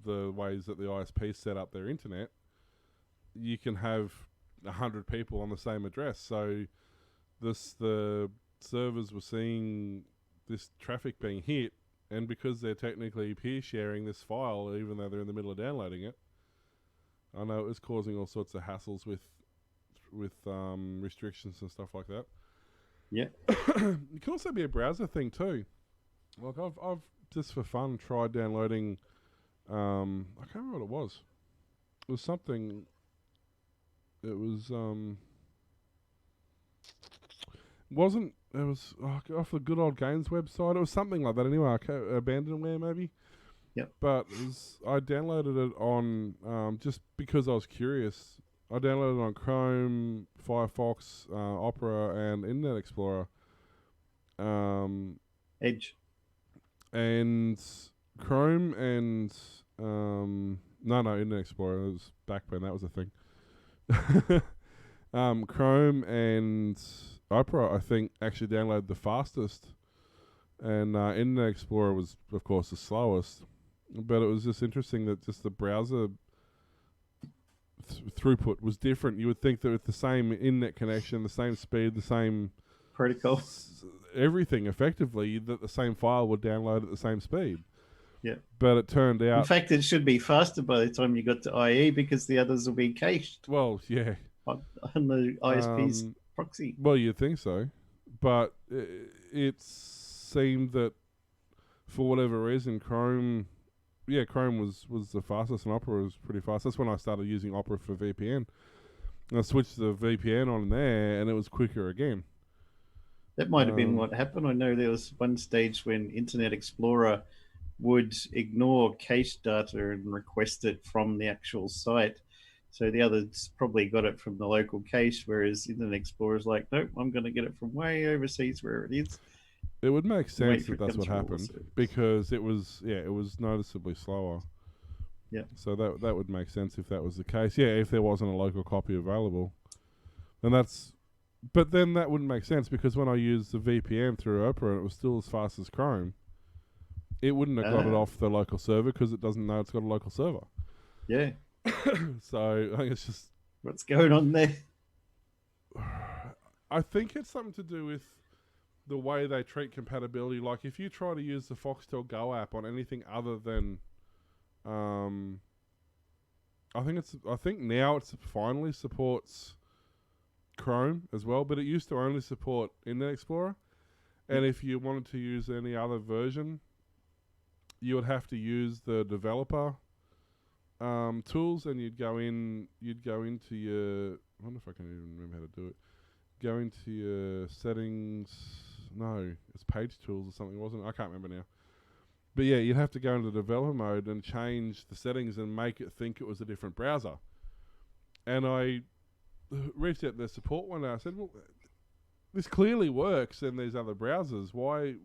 the ways that the ISP set up their internet, you can have 100 people on the same address. So the servers were seeing this traffic being hit, and because they're technically peer sharing this file, even though they're in the middle of downloading it, I know it was causing all sorts of hassles with restrictions and stuff like that. Yeah. It can also be a browser thing too. Like I've just for fun tried downloading. I can't remember what it was. It was something. It was wasn't. It was off the Good Old Games website. It was something like that. Anyway, Abandonware maybe. Yep. But I downloaded it on just because I was curious. I downloaded it on Chrome, Firefox, Opera, and Internet Explorer. Edge. And Chrome and Internet Explorer. It was back when that was a thing. Chrome and Opera, I think, actually downloaded the fastest, and Internet Explorer was, of course, the slowest. But it was just interesting that just the browser throughput was different. You would think that with the same internet connection, the same speed, the same protocol, everything effectively, that the same file would download at the same speed. Yeah. But it turned out... In fact, it should be faster by the time you got to IE, because the others will be cached. Well, yeah. On the ISP's proxy. Well, you'd think so. But it seemed that for whatever reason, Chrome was the fastest, and Opera was pretty fast. That's when I started using Opera for VPN. I switched the VPN on there, and it was quicker again. That might have been what happened. I know there was one stage when Internet Explorer would ignore cache data and request it from the actual site. So the others probably got it from the local cache, whereas Internet Explorer is like, nope, I'm going to get it from way overseas where it is. It would make sense that that's what happened because it was noticeably slower. Yeah. So that would make sense if that was the case. Yeah, if there wasn't a local copy available, but then that wouldn't make sense because when I used the VPN through Opera, it was still as fast as Chrome. It wouldn't have got it off the local server because it doesn't know it's got a local server. Yeah. So I think it's just what's going on there. I think it's something to do with the way they treat compatibility. Like if you try to use the Foxtel Go app on anything other than I think now it finally supports Chrome as well, but it used to only support Internet Explorer. And if you wanted to use any other version, you would have to use the developer tools, and you'd go into your. I wonder if I can even remember how to do it. Go into your settings. No, it's page tools or something, wasn't it? I can't remember now. But yeah, you'd have to go into developer mode and change the settings and make it think it was a different browser. And I reached out to their support one day. I said, well, this clearly works in these other browsers. Why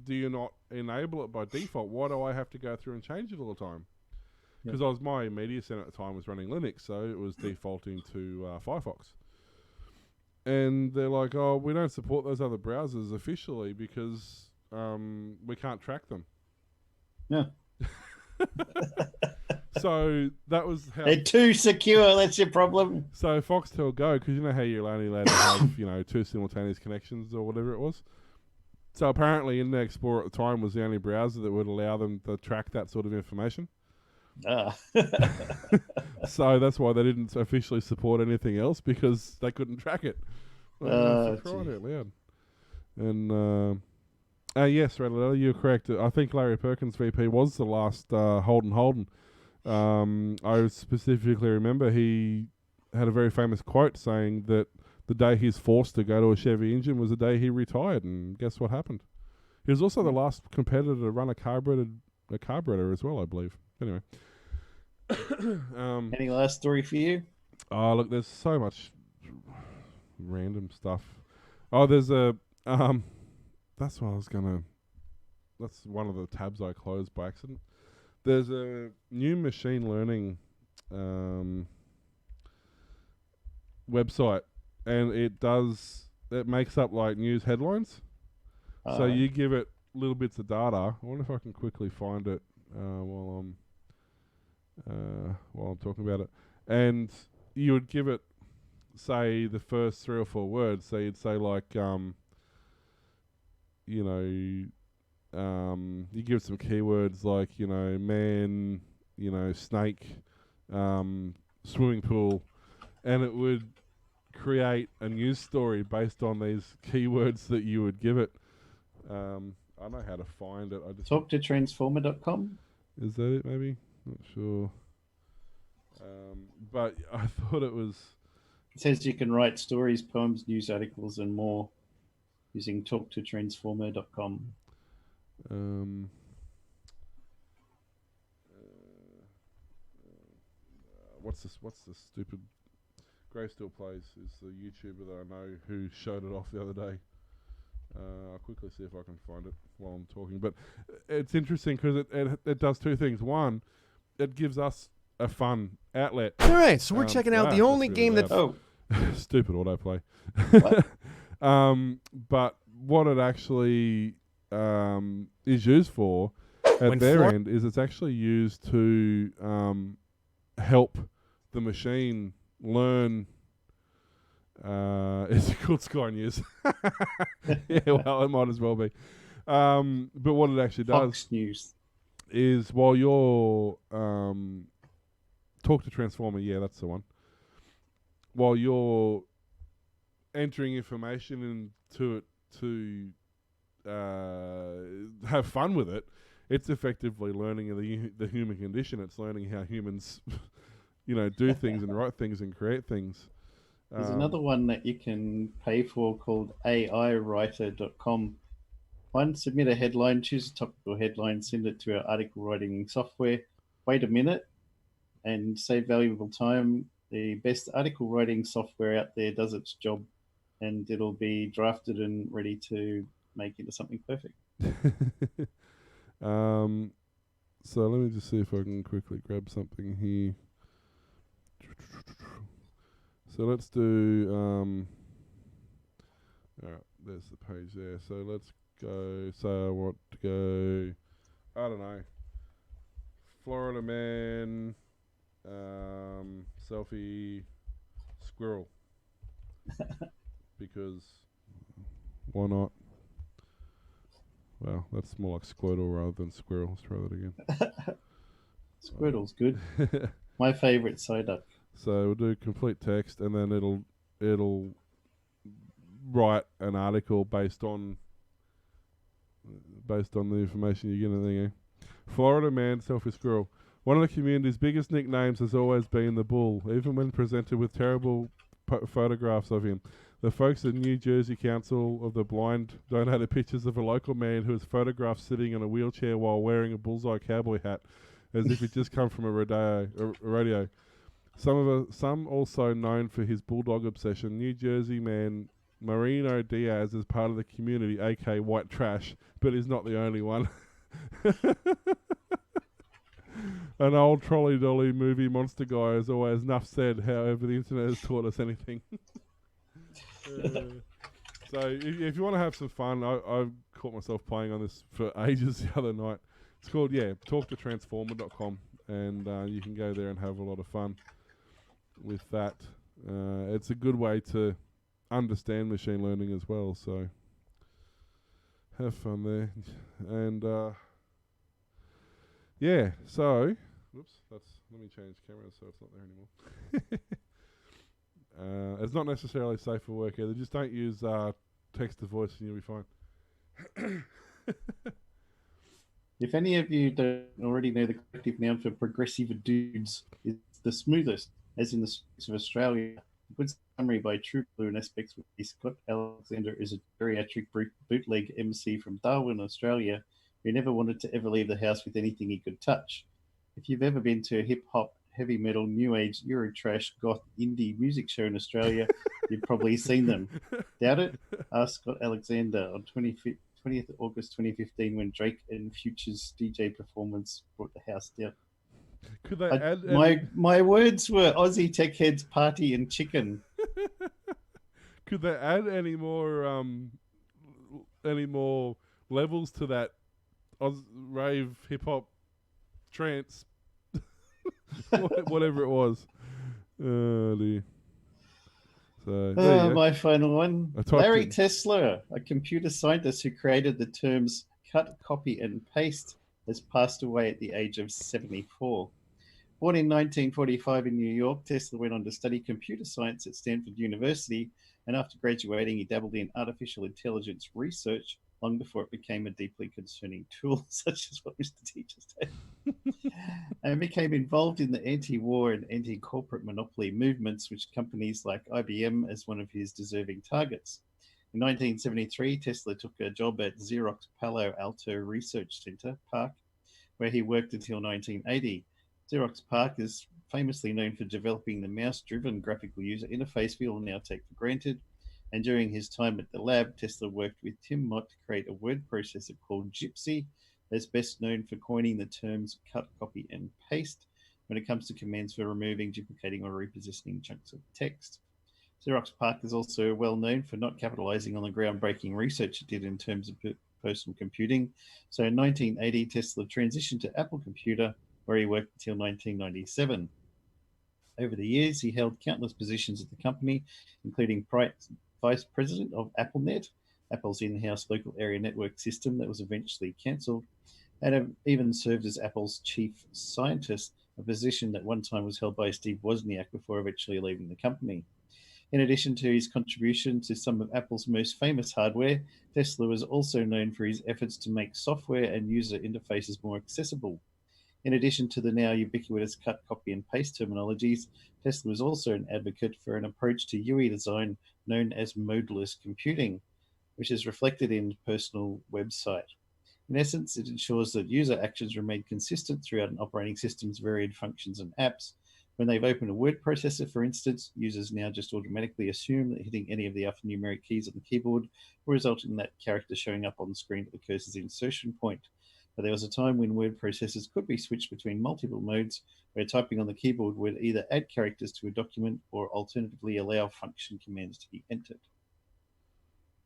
do you not enable it by default? Why do I have to go through and change it all the time? Because my media center at the time was running Linux, so it was defaulting to Firefox. And they're like, oh, we don't support those other browsers officially because we can't track them. Yeah. So that was how they're too secure. That's your problem. So Foxtel Go, because you know how you're only allowed to have 2 simultaneous connections or whatever it was. So apparently Internet Explorer at the time was the only browser that would allow them to track that sort of information. So that's why they didn't officially support anything else, because they couldn't track it. Crying out loud. And yes, Radler, you're correct. I think Larry Perkins VP was the last Holden. I specifically remember he had a very famous quote saying that the day he's forced to go to a Chevy engine was the day he retired, and guess what happened? He was also the last competitor to run a carburetor as well, I believe. Anyway. Any last story for you? Oh, look, there's so much random stuff. Oh, there's a that's what I was gonna. That's one of the tabs I closed by accident. There's a new machine learning website, and it makes up like news headlines. So you give it little bits of data. I wonder if I can quickly find it while I'm talking about it. And you would give it, say, the first 3 or 4 words. So you'd say like you give some keywords like, man, snake, swimming pool, and it would create a news story based on these keywords that you would give it. I know how to find it. Talk to transformer.com? Is that it, maybe? Not sure. But I thought it was... It says you can write stories, poems, news articles, and more using talktotransformer.com. What's this stupid... Grey Still Plays is the YouTuber that I know who showed it off the other day. I'll quickly see if I can find it while I'm talking. But it's interesting because it does 2 things. One, it gives us a fun outlet. All right, so we're checking out the only game that... Stupid autoplay. But what it actually is used for at their end is it's actually used to help the machine learn. It's called Sky News. Yeah, well, it might as well be. But what it actually does Fox News is while you're Talk to Transformer, yeah, that's the one. While you're entering information into it to have fun with it, it's effectively learning the human condition. It's learning how humans, do things and write things and create things. There's another one that you can pay for called AIwriter.com. Submit a headline, choose a topical headline, send it to our article writing software. Wait a minute and save valuable time. The best article writing software out there does its job, and it'll be drafted and ready to make into something perfect. So let me just see if I can quickly grab something here. So let's do, alright, there's the page there. So let's go, so I want to go, I don't know, Florida man, selfie, squirrel. Because, why not? Well, that's more like Squirtle rather than Squirrel. Let's try that again. Squirtle's good. My favourite Psyduck. So we'll do complete text, and then it'll write an article based on the information you're getting there. Florida man, selfie squirrel. One of the community's biggest nicknames has always been the bull, even when presented with terrible photographs of him. The folks at New Jersey Council of the Blind donated pictures of a local man who was photographed sitting in a wheelchair while wearing a bullseye cowboy hat, as if he'd just come from a rodeo. Some also known for his bulldog obsession. New Jersey man Marino Diaz is part of the community, aka white trash, but he's not the only one. An old trolley dolly movie monster guy is always enough said, however the internet has taught us anything. So if you want to have some fun, I caught myself playing on this for ages the other night. It's called, talktotransformer.com, and you can go there and have a lot of fun with that. It's a good way to understand machine learning as well, so have fun there. And so let me change camera so it's not there anymore. It's not necessarily safe for work either. Just don't use text to voice and you'll be fine. If any of you don't already know, the collective noun for progressive dudes is the smoothest, as in the streets of Australia. A good summary by True Blue and aspects with Scott Alexander is a geriatric bootleg MC from Darwin, Australia, who never wanted to ever leave the house with anything he could touch. If you've ever been to a hip-hop, heavy metal, new age, Eurotrash, goth, indie music show in Australia, you've probably seen them. Doubt it? Ask Scott Alexander on 20th August 2015 when Drake and Future's DJ performance brought the house down. Could they add my words were Aussie tech heads, party and chicken. Could they add any more levels to that rave, hip hop, trance, whatever it was? Oh dear. So my final one. Larry Tesler, a computer scientist who created the terms cut, copy, and paste, has passed away at the age of 74. Born in 1945 in New York, Tesla went on to study computer science at Stanford University, and after graduating, he dabbled in artificial intelligence research long before it became a deeply concerning tool, such as what Mr. Teacher said, and became involved in the anti-war and anti-corporate monopoly movements, which companies like IBM as one of his deserving targets. In 1973, Tesla took a job at Xerox Palo Alto Research Center, PARC, where he worked until 1980. Xerox PARC is famously known for developing the mouse-driven graphical user interface we all now take for granted. And during his time at the lab, Tesla worked with Tim Mott to create a word processor called Gypsy, that's best known for coining the terms cut, copy, and paste when it comes to commands for removing, duplicating, or repositioning chunks of text. Xerox PARC is also well known for not capitalizing on the groundbreaking research it did in terms of personal computing. So in 1980, Tesla transitioned to Apple Computer, where he worked until 1997. Over the years, he held countless positions at the company, including Vice President of AppleNet, Apple's in-house local area network system that was eventually cancelled, and even served as Apple's chief scientist, a position that one time was held by Steve Wozniak before eventually leaving the company. In addition to his contribution to some of Apple's most famous hardware, Tesla was also known for his efforts to make software and user interfaces more accessible. In addition to the now ubiquitous cut, copy, and paste terminologies, Tesla was also an advocate for an approach to UI design known as modeless computing, which is reflected in personal website. In essence, it ensures that user actions remain consistent throughout an operating system's varied functions and apps. When they've opened a word processor, for instance, users now just automatically assume that hitting any of the alphanumeric keys on the keyboard will result in that character showing up on the screen at the cursor's insertion point. But there was a time when word processors could be switched between multiple modes, where typing on the keyboard would either add characters to a document or alternatively allow function commands to be entered.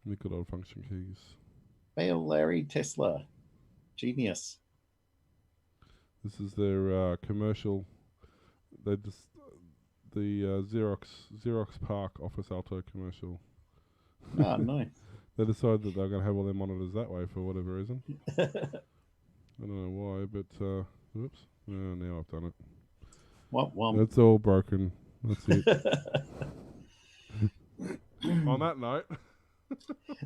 The good old function keys. Bail Larry Tesla. Genius. This is their commercial. They just the Xerox Park Office Alto commercial. Oh, nice. They decided that they're going to have all their monitors that way for whatever reason. I don't know why, but oops. Oh, now I've done it. Womp. It's all broken. That's it. On that note.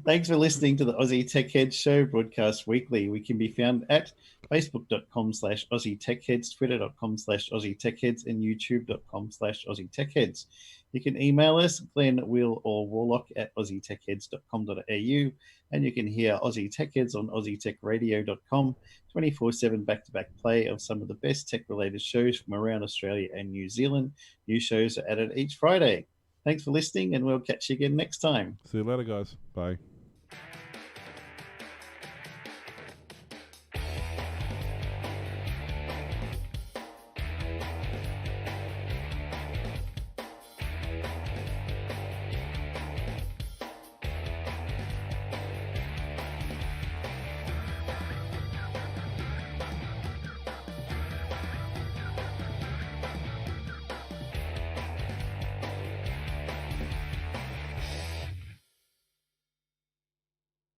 Thanks for listening to the Aussie Tech Heads Show, broadcast weekly. We can be found at facebook.com/Aussie Tech Heads, twitter.com/Aussie Tech Heads, and youtube.com/Aussie Tech Heads. You can email us, Glenn, Will, or Warlock at aussietechheads.com.au, and you can hear Aussie Tech Heads on aussietechradio.com, 24/7 back-to-back play of some of the best tech-related shows from around Australia and New Zealand. New shows are added each Friday. Thanks for listening, and we'll catch you again next time. See you later, guys. Bye.